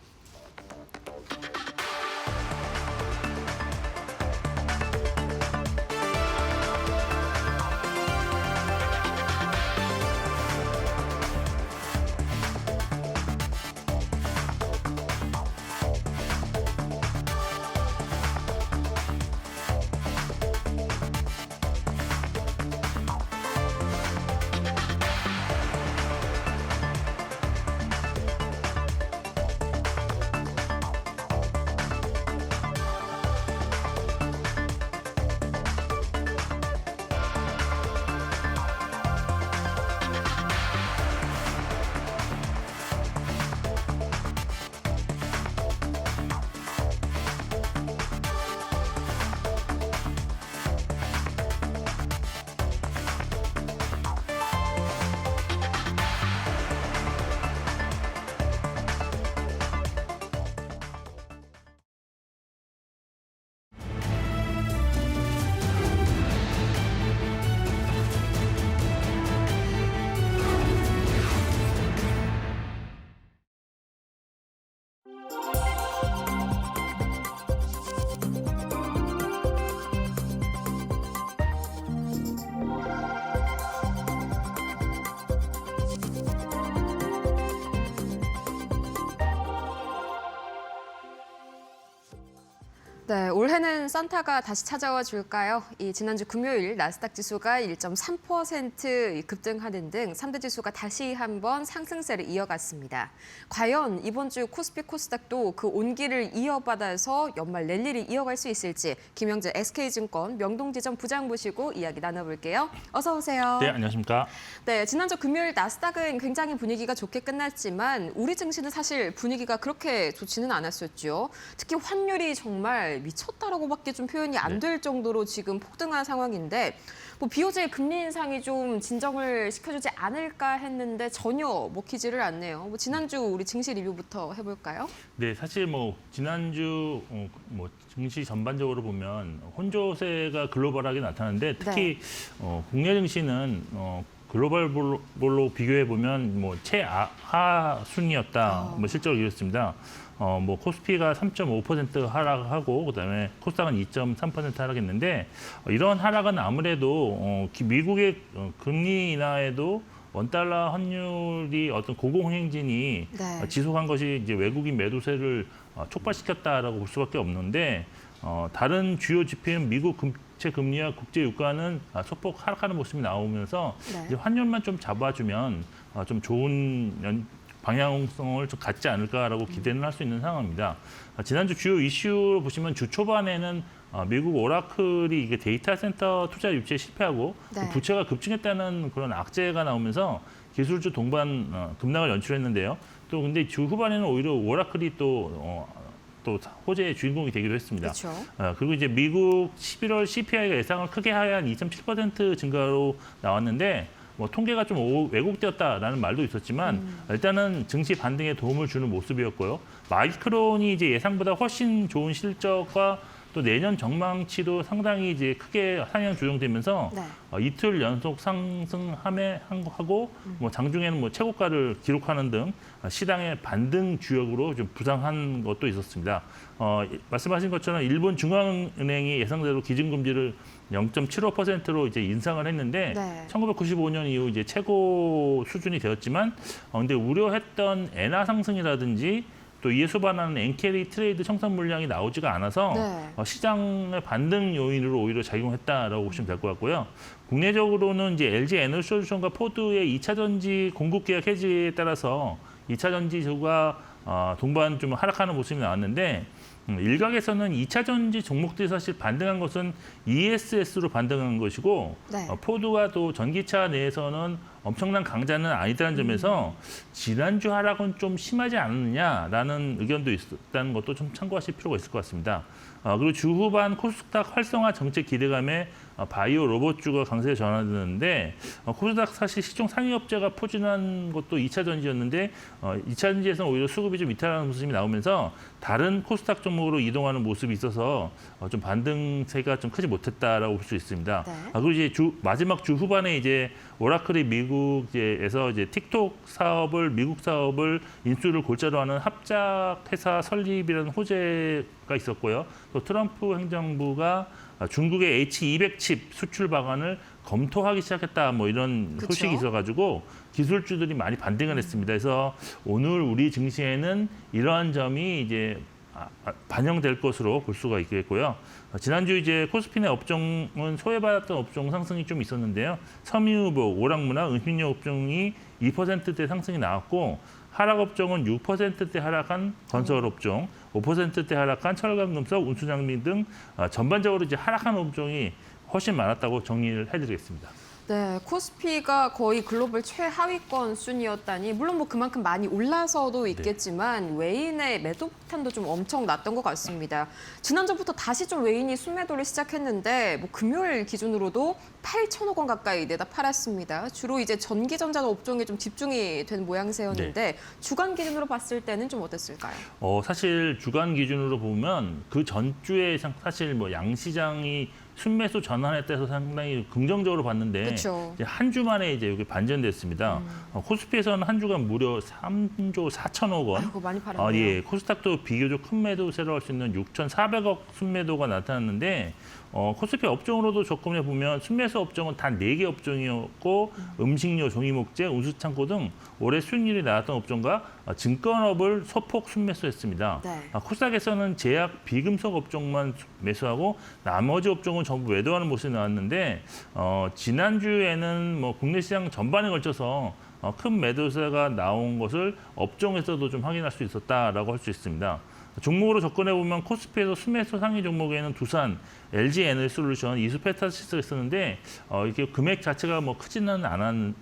네, 올해는 산타가 다시 찾아와 줄까요? 지난주 금요일 나스닥 지수가 1.3% 급등하는 등 3대 지수가 다시 한번 상승세를 이어갔습니다. 과연 이번 주 코스피 코스닥도 그 온기를 이어받아서 연말 랠리를 이어갈 수 있을지 김영재 SK증권 명동지점 부장 모시고 이야기 나눠볼게요. 어서 오세요. 네, 안녕하십니까. 네, 지난주 금요일 나스닥은 굉장히 분위기가 좋게 끝났지만 우리 증시는 사실 분위기가 그렇게 좋지는 않았었죠. 특히 환율이 정말 미쳤다라고밖에 좀 표현이 안 될 정도로 지금 폭등한 상황인데 뭐 BOJ 금리 인상이 좀 진정을 시켜주지 않을까 했는데 전혀 먹히지를 않네요. 뭐 지난주 우리 증시 리뷰부터 해볼까요? 네, 사실 뭐 지난주 증시 전반적으로 보면 혼조세가 글로벌하게 나타났는데 특히 국내 증시는 글로벌로 비교해 보면 뭐 최하 순이었다. 뭐 실적을 이뤘습니다. 뭐 코스피가 3.5% 하락하고 그다음에 코스닥은 2.3% 하락했는데 이런 하락은 아무래도 미국의 금리 인하에도 원달러 환율이 어떤 고공행진이 지속한 것이 이제 외국인 매도세를 촉발시켰다라고 볼 수밖에 없는데 다른 주요 지표인 미국 국채 금리와 국제 유가는 소폭 하락하는 모습이 나오면서 이제 환율만 좀 잡아주면 좀 좋은 방향성을 좀 갖지 않을까라고 기대는 할 수 있는 상황입니다. 지난주 주요 이슈로 보시면 주 초반에는 미국 오라클이 이게 데이터 센터 투자 유치에 실패하고 부채가 급증했다는 그런 악재가 나오면서 기술주 동반 급락을 연출했는데요. 또 근데 주 후반에는 오히려 오라클이 또 호재의 주인공이 되기도 했습니다. 그렇죠. 그리고 이제 미국 11월 CPI가 예상을 크게 하향 2.7% 증가로 나왔는데 뭐 통계가 좀 왜곡되었다라는 말도 있었지만 일단은 증시 반등에 도움을 주는 모습이었고요. 마이크론이 이제 예상보다 훨씬 좋은 실적과 또 내년 전망치도 상당히 이제 크게 상향 조정되면서 이틀 연속 상승하고 뭐 장중에는 뭐 최고가를 기록하는 등 시장의 반등 주역으로 좀 부상한 것도 있었습니다. 말씀하신 것처럼 일본 중앙은행이 예상대로 기준금리를 0.75%로 이제 인상을 했는데 1995년 이후 이제 최고 수준이 되었지만 근데 우려했던 엔화 상승이라든지 또 이에 수반하는 엔캐리 트레이드 청산 물량이 나오지가 않아서 시장의 반등 요인으로 오히려 작용했다라고 보시면 될 것 같고요. 국내적으로는 이제 LG 에너지솔루션과 포드의 2차 전지 공급 계약 해지에 따라서 2차 전지주가 동반 좀 하락하는 모습이 나왔는데 일각에서는 2차 전지 종목들이 사실 반등한 것은 ESS로 반등한 것이고 포드가 또 전기차 내에서는 엄청난 강자는 아니다는 점에서 지난주 하락은 좀 심하지 않느냐라는 의견도 있다는 것도 좀 참고하실 필요가 있을 것 같습니다. 그리고 주 후반 코스닥 활성화 정책 기대감에 바이오 로봇주가 강세에 전환되는데 코스닥 사실 시총 상위 업체가 포진한 것도 2차 전지였는데 2차 전지에서는 오히려 수급이 좀 이탈하는 모습이 나오면서 다른 코스닥 종목으로 이동하는 모습이 있어서 좀 반등세가 좀 크지 못했다라고 볼 수 있습니다. 그리고 이제 마지막 주 후반에 이제 오라클이 미국에서 이제 틱톡 사업을 미국 사업을 인수를 골자로 하는 합작 회사 설립이라는 호재가 있었고요. 또 트럼프 행정부가 중국의 H200 칩 수출 방안을 검토하기 시작했다. 뭐 이런 소식이 있어가지고 기술주들이 많이 반등을 했습니다. 그래서 오늘 우리 증시에는 이러한 점이 이제 반영될 것으로 볼 수가 있겠고요. 지난주 이제 코스피 내 업종은 소외받았던 업종 상승이 좀 있었는데요. 섬유유복, 오락문화, 음식료 업종이 2%대 상승이 나왔고 하락 업종은 6%대 하락한 건설 업종, 5%대 하락한 철강, 금속, 운수장비 등 전반적으로 이제 하락한 업종이 훨씬 많았다고 정리를 해드리겠습니다. 네, 코스피가 거의 글로벌 최하위권 순이었다니 물론 뭐 그만큼 많이 올라서도 있겠지만 외인의 매도 폭탄도 좀 엄청 났던 것 같습니다. 지난주부터 다시 좀 외인이 순매도를 시작했는데 뭐 금요일 기준으로도 8천억 원 가까이 내다 팔았습니다. 주로 이제 전기전자 업종에 좀 집중이 된 모양새였는데 주간 기준으로 봤을 때는 좀 어땠을까요? 사실 주간 기준으로 보면 그 전주에 사실 뭐 양시장이 순매수 전환했다 해서 상당히 긍정적으로 봤는데 이제 한 주 만에 이제 여기 반전됐습니다. 코스피에서는 한 주간 무려 3조 4천억 원. 아이고, 많이 팔았네요. 코스닥도 비교적 큰 매도세로 할 수 있는 6,400억 순매도가 나타났는데 코스피 업종으로도 접근해 보면 순매수 업종은 단 4개 업종이었고 음식료, 종이목재, 운수창고 등 올해 수익률이 나왔던 업종과 증권업을 소폭 순매수했습니다. 네. 코스닥에서는 제약, 비금속 업종만 매수하고 나머지 업종은 전부 매도하는 모습이 나왔는데 지난주에는 뭐 국내 시장 전반에 걸쳐서 큰 매도세가 나온 것을 업종에서도 좀 확인할 수 있었다라고 할 수 있습니다. 종목으로 접근해 보면 코스피에서 순매수 상위 종목에는 두산, LG 에너지솔루션, 이수페타시스가 있었는데 이렇게 금액 자체가 뭐 크지는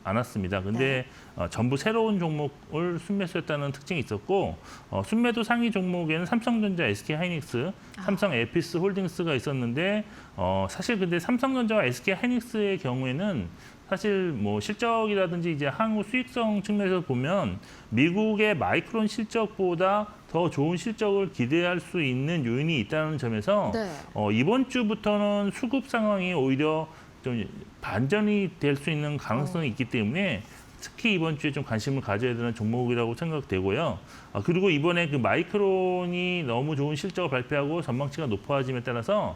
않았습니다. 근데 전부 새로운 종목을 순매수했다는 특징이 있었고 순매도 상위 종목에는 삼성전자, SK하이닉스, 삼성 에피스 홀딩스가 있었는데 사실 근데 삼성전자와 SK하이닉스의 경우에는 사실 뭐 실적이라든지 이제 향후 수익성 측면에서 보면 미국의 마이크론 실적보다 더 좋은 실적을 기대할 수 있는 요인이 있다는 점에서 네. 이번 주부터는 수급 상황이 오히려 좀 반전이 될 수 있는 가능성이 있기 때문에 특히 이번 주에 좀 관심을 가져야 되는 종목이라고 생각되고요. 그리고 이번에 그 마이크론이 너무 좋은 실적을 발표하고 전망치가 높아짐에 따라서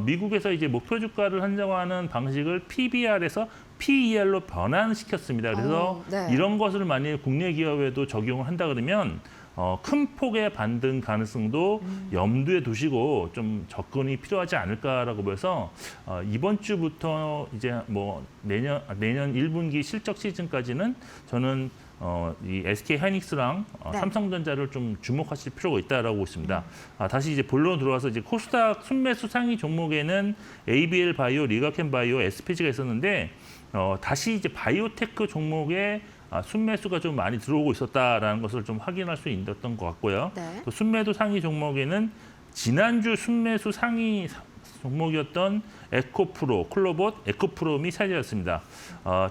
미국에서 이제 목표 주가를 한정하는 방식을 PBR에서 PER로 변환시켰습니다. 그래서 네. 이런 것을 만일 국내 기업에도 적용을 한다 그러면 큰 폭의 반등 가능성도 염두에 두시고 좀 접근이 필요하지 않을까라고 보여서 이번 주부터 이제 뭐 내년 1분기 실적 시즌까지는 저는 이 SK 하이닉스랑 네. 삼성전자를 좀 주목하실 필요가 있다라고 있습니다. 다시 이제 본론 들어와서 이제 코스닥 순매수 상위 종목에는 ABL 바이오, 리가켄 바이오, SPG가 있었는데 다시 이제 바이오테크 종목에 순매수가 좀 많이 들어오고 있었다라는 것을 좀 확인할 수 있었던 것 같고요. 네. 또 순매도 상위 종목에는 지난주 순매수 상위 종목이었던 에코프로, 클로봇, 에코프롬이 차지했습니다.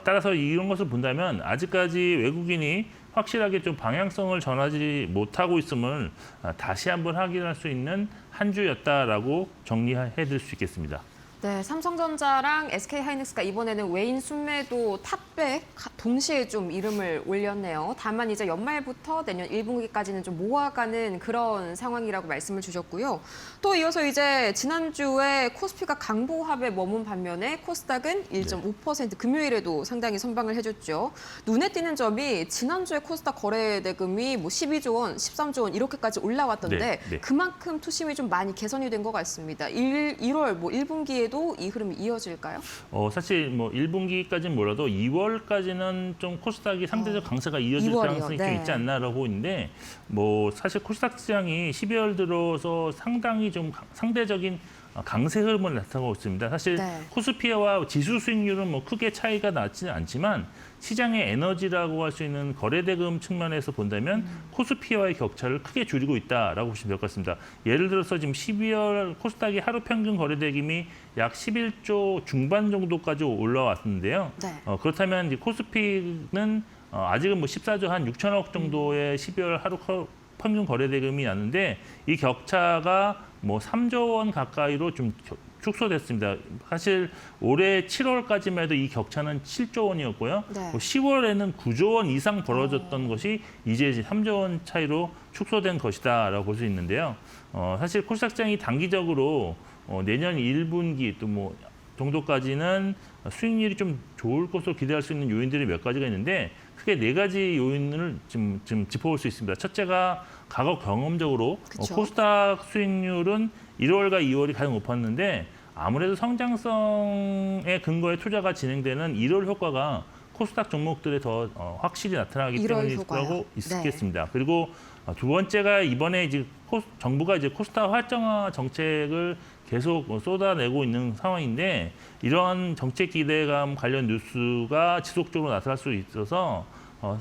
따라서 이런 것을 본다면 아직까지 외국인이 확실하게 좀 방향성을 전하지 못하고 있음을 다시 한번 확인할 수 있는 한 주였다라고 정리해드릴 수 있겠습니다. 네, 삼성전자랑 SK하이닉스가 이번에는 외인 순매도 탑백 동시에 좀 이름을 올렸네요. 다만 이제 연말부터 내년 1분기까지는 좀 모아가는 그런 상황이라고 말씀을 주셨고요. 또 이어서 이제 지난주에 코스피가 강보합에 머문 반면에 코스닥은 1.5% 금요일에도 상당히 선방을 해줬죠. 눈에 띄는 점이 지난주에 코스닥 거래 대금이 뭐 12조 원, 13조 원 이렇게까지 올라왔던데 네. 그만큼 투심이 좀 많이 개선이 된 것 같습니다. 1월 뭐 1분기에도 이 흐름이 이어질까요? 사실 뭐 1분기까지는 몰라도 2월까지는 좀 코스닥이 상대적 강세가 이어질 2월이요. 가능성이 네. 좀 있지 않나라고 있는데 뭐 사실 코스닥 시장이 12월 들어서 상당히 좀 상대적인 강세 흐름을 나타나고 있습니다. 사실 네. 코스피와 지수 수익률은 뭐 크게 차이가 나지는 않지만 시장의 에너지라고 할 수 있는 거래대금 측면에서 본다면 코스피와의 격차를 크게 줄이고 있다라고 보시면 될 것 같습니다. 예를 들어서 지금 12월 코스닥의 하루 평균 거래대금이 약 11조 중반 정도까지 올라왔는데요. 네. 그렇다면 이제 코스피는 아직은 뭐 14조 한 6천억 정도의 12월 하루 평균 거래대금이 났는데 이 격차가 뭐 3조 원 가까이로 좀 축소됐습니다. 사실 올해 7월까지만 해도 이 격차는 7조 원이었고요. 네. 10월에는 9조 원 이상 벌어졌던 것이 이제 3조 원 차이로 축소된 것이다라고 볼 수 있는데요. 사실 코스닥 시장이 단기적으로 내년 1분기 또 뭐 정도까지는 수익률이 좀 좋을 것으로 기대할 수 있는 요인들이 몇 가지가 있는데 크게 4가지 요인을 지금 짚어볼 수 있습니다. 첫째가 과거 경험적으로 그쵸. 코스닥 수익률은 1월과 2월이 가장 높았는데 아무래도 성장성의 근거에 투자가 진행되는 1월 효과가 코스닥 종목들에 더 확실히 나타나기 1월 때문이라고 효과요. 있겠습니다. 그리고 두 번째가 이번에 이제 정부가 이제 코스닥 활성화 정책을 계속 쏟아내고 있는 상황인데 이러한 정책 기대감 관련 뉴스가 지속적으로 나타날 수 있어서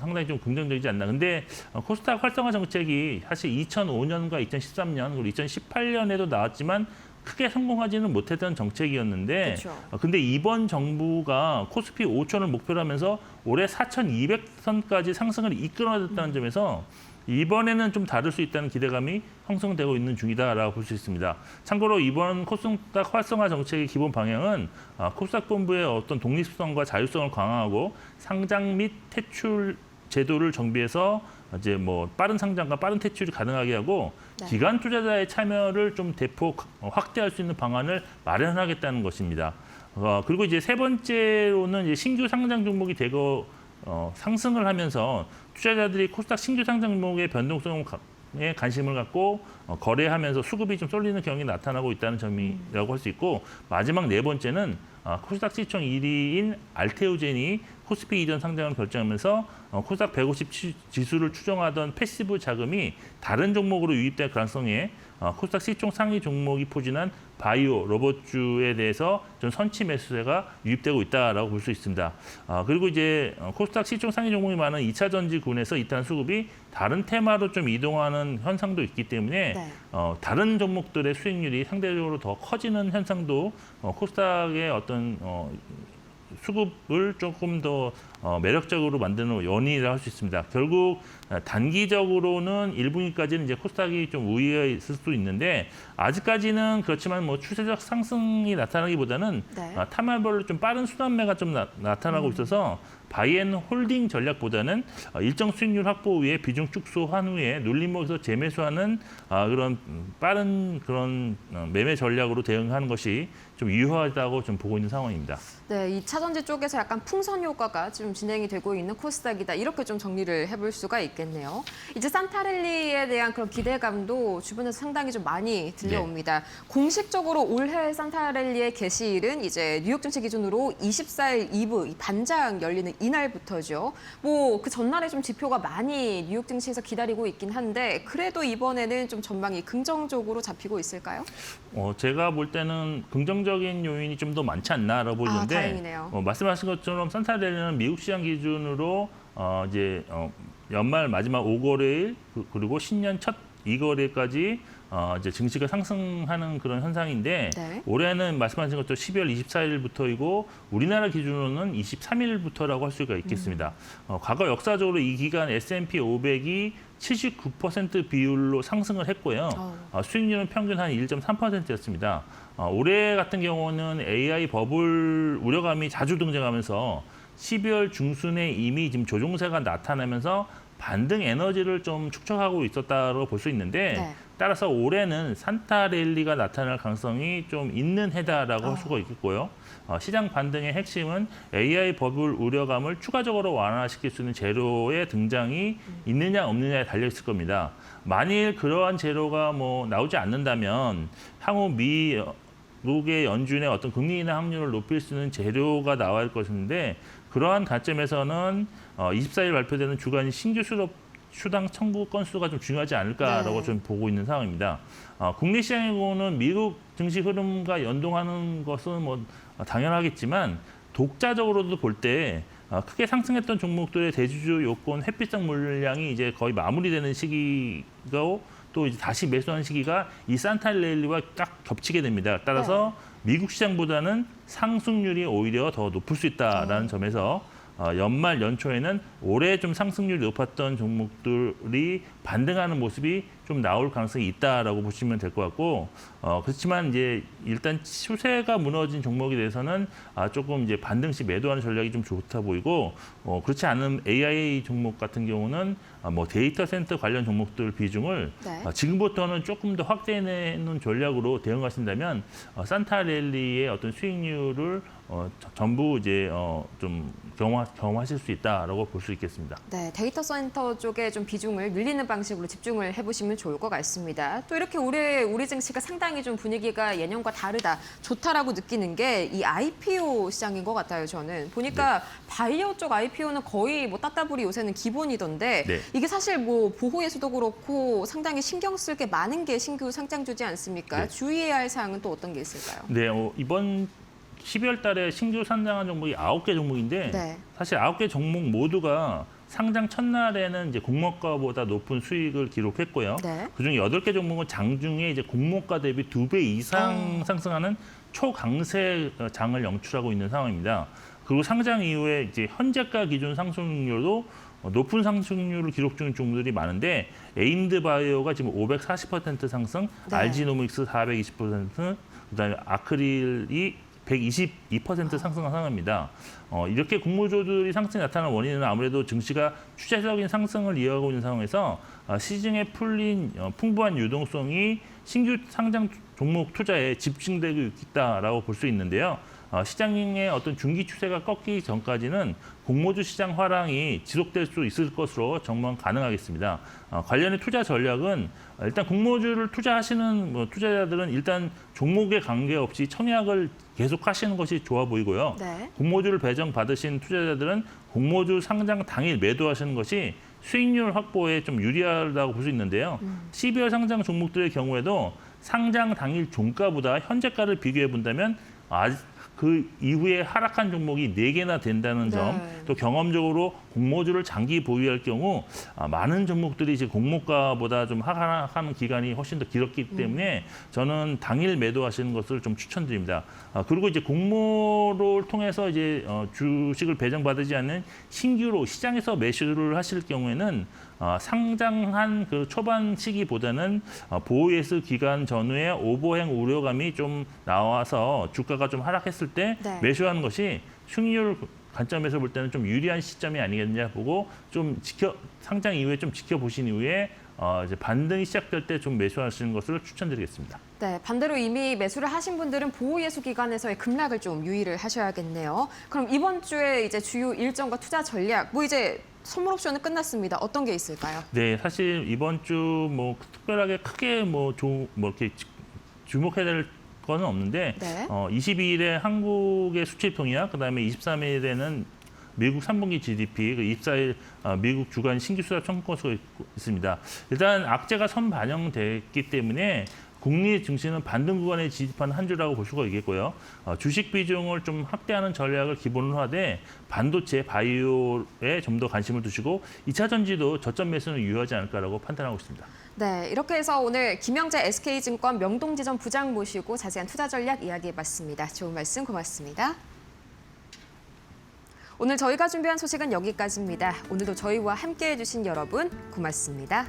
상당히 좀 긍정적이지 않나. 근데 코스닥 활성화 정책이 사실 2005년과 2013년 그리고 2018년에도 나왔지만 크게 성공하지는 못했던 정책이었는데 그렇죠. 근데 이번 정부가 코스피 5천을 목표로 하면서 올해 4,200선까지 상승을 이끌어냈다는 점에서 이번에는 좀 다를 수 있다는 기대감이 형성되고 있는 중이다라고 볼 수 있습니다. 참고로 이번 코스닥 활성화 정책의 기본 방향은 코스닥 본부의 어떤 독립성과 자율성을 강화하고 상장 및 제도를 정비해서 이제 뭐 빠른 상장과 빠른 퇴출이 가능하게 하고 네. 기관 투자자의 참여를 좀 대폭 확대할 수 있는 방안을 마련하겠다는 것입니다. 그리고 이제 세 번째로는 이제 신규 상장 종목이 대거 상승을 하면서 투자자들이 코스닥 신규 상장 종목의 변동성에 관심을 갖고 거래하면서 수급이 좀 쏠리는 경향이 나타나고 있다는 점이라고 할 수 있고, 마지막 네 번째는 코스닥 시총 1위인 알테오젠이 코스피 이전 상장을 결정하면서 코스닥 150 지수를 추정하던 패시브 자금이 다른 종목으로 유입될 가능성에 코스닥 시총 상위 종목이 포진한 바이오, 로봇주에 대해서 좀 선취 매수세가 유입되고 있다라고 볼 수 있습니다. 그리고 이제 코스닥 시총 상위 종목이 많은 2차 전지군에서 이탄 수급이 다른 테마로 좀 이동하는 현상도 있기 때문에 네. 다른 종목들의 수익률이 상대적으로 더 커지는 현상도 코스닥의 어떤 수급을 조금 더 매력적으로 만드는 원인이라 할 수 있습니다. 결국 단기적으로는 1분기까지는 이제 코스닥이 좀 우위에 있을 수도 있는데, 아직까지는 그렇지만 뭐 추세적 상승이 나타나기보다는 네. 테마별로 좀 빠른 순환매가 좀 나타나고 있어서 바이앤홀딩 전략보다는 일정 수익률 확보 위에 비중 축소한 후에 눌림목에서 재매수하는 그런 빠른 그런 매매 전략으로 대응하는 것이 좀 유효하다고 좀 보고 있는 상황입니다. 네, 2차 전지 쪽에서 약간 풍선 효과가 좀 진행이 되고 있는 코스닥이다. 이렇게 좀 정리를 해볼 수가 있겠네요. 이제 산타랠리에 대한 그런 기대감도 주변에서 상당히 좀 많이 들려옵니다. 공식적으로 올해 산타랠리의 개시일은 이제 뉴욕 증시 기준으로 24일 이브 이 반장 열리는 이날부터죠. 뭐 그 전날에 좀 지표가 많이 뉴욕 증시에서 기다리고 있긴 한데, 그래도 이번에는 좀 전망이 긍정적으로 잡히고 있을까요? 제가 볼 때는 긍정적인 요인이 좀 더 많지 않나라고 보이는데, 다행이네요. 말씀하신 것처럼 산타랠리는 미국 시장 기준으로 이제 연말 마지막 5거래일 그리고 신년 첫 2거래까지 이제 증시가 상승하는 그런 현상인데, 네. 올해는 말씀하신 것처럼 12월 24일부터이고 우리나라 기준으로는 23일부터라고 할 수가 있겠습니다. 과거 역사적으로 이 기간 S&P 500이 79% 비율로 상승을 했고요. 수익률은 평균 한 1.3%였습니다. 올해 같은 경우는 AI 버블 우려감이 자주 등장하면서 12월 중순에 이미 지금 조종세가 나타나면서 반등 에너지를 좀 축적하고 있었다고 볼 수 있는데, 네. 따라서 올해는 산타랠리가 나타날 가능성이 좀 있는 해다라고 할 수가 있겠고요. 시장 반등의 핵심은 AI 버블 우려감을 추가적으로 완화시킬 수 있는 재료의 등장이 있느냐 없느냐에 달려 있을 겁니다. 만일 그러한 재료가 뭐 나오지 않는다면 향후 미국의 연준의 어떤 금리 인하 확률을 높일 수 있는 재료가 나올 것인데, 그러한 관점에서는 24일 발표되는 주간 신규 수당 청구 건수가 좀 중요하지 않을까라고 네. 좀 보고 있는 상황입니다. 국내 시장의 경우는 미국 증시 흐름과 연동하는 것은 뭐 당연하겠지만, 독자적으로도 볼 때 크게 상승했던 종목들의 대주주 요건 회피성 물량이 이제 거의 마무리되는 시기고, 또 이제 다시 매수하는 시기가 이 산타랠리와 딱 겹치게 됩니다. 따라서 미국 시장보다는 상승률이 오히려 더 높을 수 있다라는 점에서 연말 연초에는 올해 좀 상승률이 높았던 종목들이 반등하는 모습이 좀 나올 가능성이 있다라고 보시면 될 것 같고, 그렇지만 이제 일단 추세가 무너진 종목에 대해서는 조금 이제 반등 시 매도하는 전략이 좀 좋다 보이고, 그렇지 않은 AI 종목 같은 경우는 뭐 데이터 센터 관련 종목들 비중을 네. 지금부터는 조금 더 확대해내는 전략으로 대응하신다면 산타랠리의 어떤 수익률을 전부 이제 좀 경험하실 수 있다라고 볼 수 있겠습니다. 네, 데이터 센터 쪽에 좀 비중을 늘리는 방식으로 집중을 해보시면 좋을 것 같습니다. 또 이렇게 올해 우리 증시가 상당히 좀 분위기가 예년과 다르다, 좋다라고 느끼는 게 이 IPO 시장인 것 같아요, 저는. 보니까 바이오 쪽 IPO는 거의 뭐 따따블이 요새는 기본이던데, 네. 이게 사실 뭐 보호예수도 그렇고 상당히 신경 쓸 게 많은 게 신규 상장주지 않습니까? 네. 주의해야 할 사항은 또 어떤 게 있을까요? 네, 이번 12월 달에 신규 상장한 종목이 9개 종목인데, 네. 사실 9개 종목 모두가 상장 첫날에는 이제 공모가보다 높은 수익을 기록했고요. 네. 그중에 8개 종목은 장중에 이제 공모가 대비 2배 이상 상승하는 초강세 장을 영출하고 있는 상황입니다. 그리고 상장 이후에 이제 현재가 기준 상승률도 높은 상승률을 기록 중인 종목들이 많은데, 에임드 바이오가 지금 540% 상승, 네. RG노믹스 420%, 그다음에 아크릴이 122% 상승한 상황입니다. 이렇게 공모주들이 상승이 나타나는 원인은 아무래도 증시가 추세적인 상승을 이어가고 있는 상황에서 시중에 풀린 풍부한 유동성이 신규 상장 종목 투자에 집중되고 있다라고 볼 수 있는데요. 시장의 어떤 중기 추세가 꺾이기 전까지는 공모주 시장 화랑이 지속될 수 있을 것으로 전망 가능하겠습니다. 관련의 투자 전략은 일단 공모주를 투자하시는 투자자들은 일단 종목에 관계없이 청약을 계속하시는 것이 좋아 보이고요. 네. 공모주를 배정받으신 투자자들은 공모주 상장 당일 매도하시는 것이 수익률 확보에 좀 유리하다고 볼 수 있는데요. 12월 상장 종목들의 경우에도 상장 당일 종가보다 현재가를 비교해 본다면 그 이후에 하락한 종목이 4개나 된다는 점, 네. 또 경험적으로 공모주를 장기 보유할 경우 많은 종목들이 이제 공모가보다 좀 하락하는 기간이 훨씬 더 길었기 때문에 저는 당일 매도하시는 것을 좀 추천드립니다. 그리고 이제 공모를 통해서 이제 주식을 배정받지 않는 신규로 시장에서 매수를 하실 경우에는 상장한 그 초반 시기보다는 보호예수 기간 전후에 오버행 우려감이 좀 나와서 주가가 좀 하락했을 때 네. 매수하는 것이 수익률 관점에서 볼 때는 좀 유리한 시점이 아니겠냐 보고 좀 상장 이후에 좀 지켜보신 이후에 이제 반등이 시작될 때 좀 매수하시는 것을 추천드리겠습니다. 네, 반대로 이미 매수를 하신 분들은 보호예수 기간에서의 급락을 좀 유의를 하셔야겠네요. 그럼 이번 주에 이제 주요 일정과 투자 전략, 이제 선물 옵션은 끝났습니다. 어떤 게 있을까요? 네, 사실 이번 주 특별하게 크게 이렇게 주목해야 될 거는 없는데 네. 22일에 한국의 수출 통이야, 그다음에 23일에는 미국 3분기 GDP, 24일 미국 주간 신규 수입 청구수가 있습니다. 일단 악재가 선반영됐기 때문에 국내 증시는 반등 구간에 진입한 한 주라고 볼 수가 있겠고요. 주식 비중을 좀 확대하는 전략을 기본으로 하되 반도체, 바이오에 좀 더 관심을 두시고 2차 전지도 저점 매수는 유효하지 않을까라고 판단하고 있습니다. 네, 이렇게 해서 오늘 김영재 SK증권 명동지점 부장 모시고 자세한 투자 전략 이야기해봤습니다. 좋은 말씀 고맙습니다. 오늘 저희가 준비한 소식은 여기까지입니다. 오늘도 저희와 함께해 주신 여러분 고맙습니다.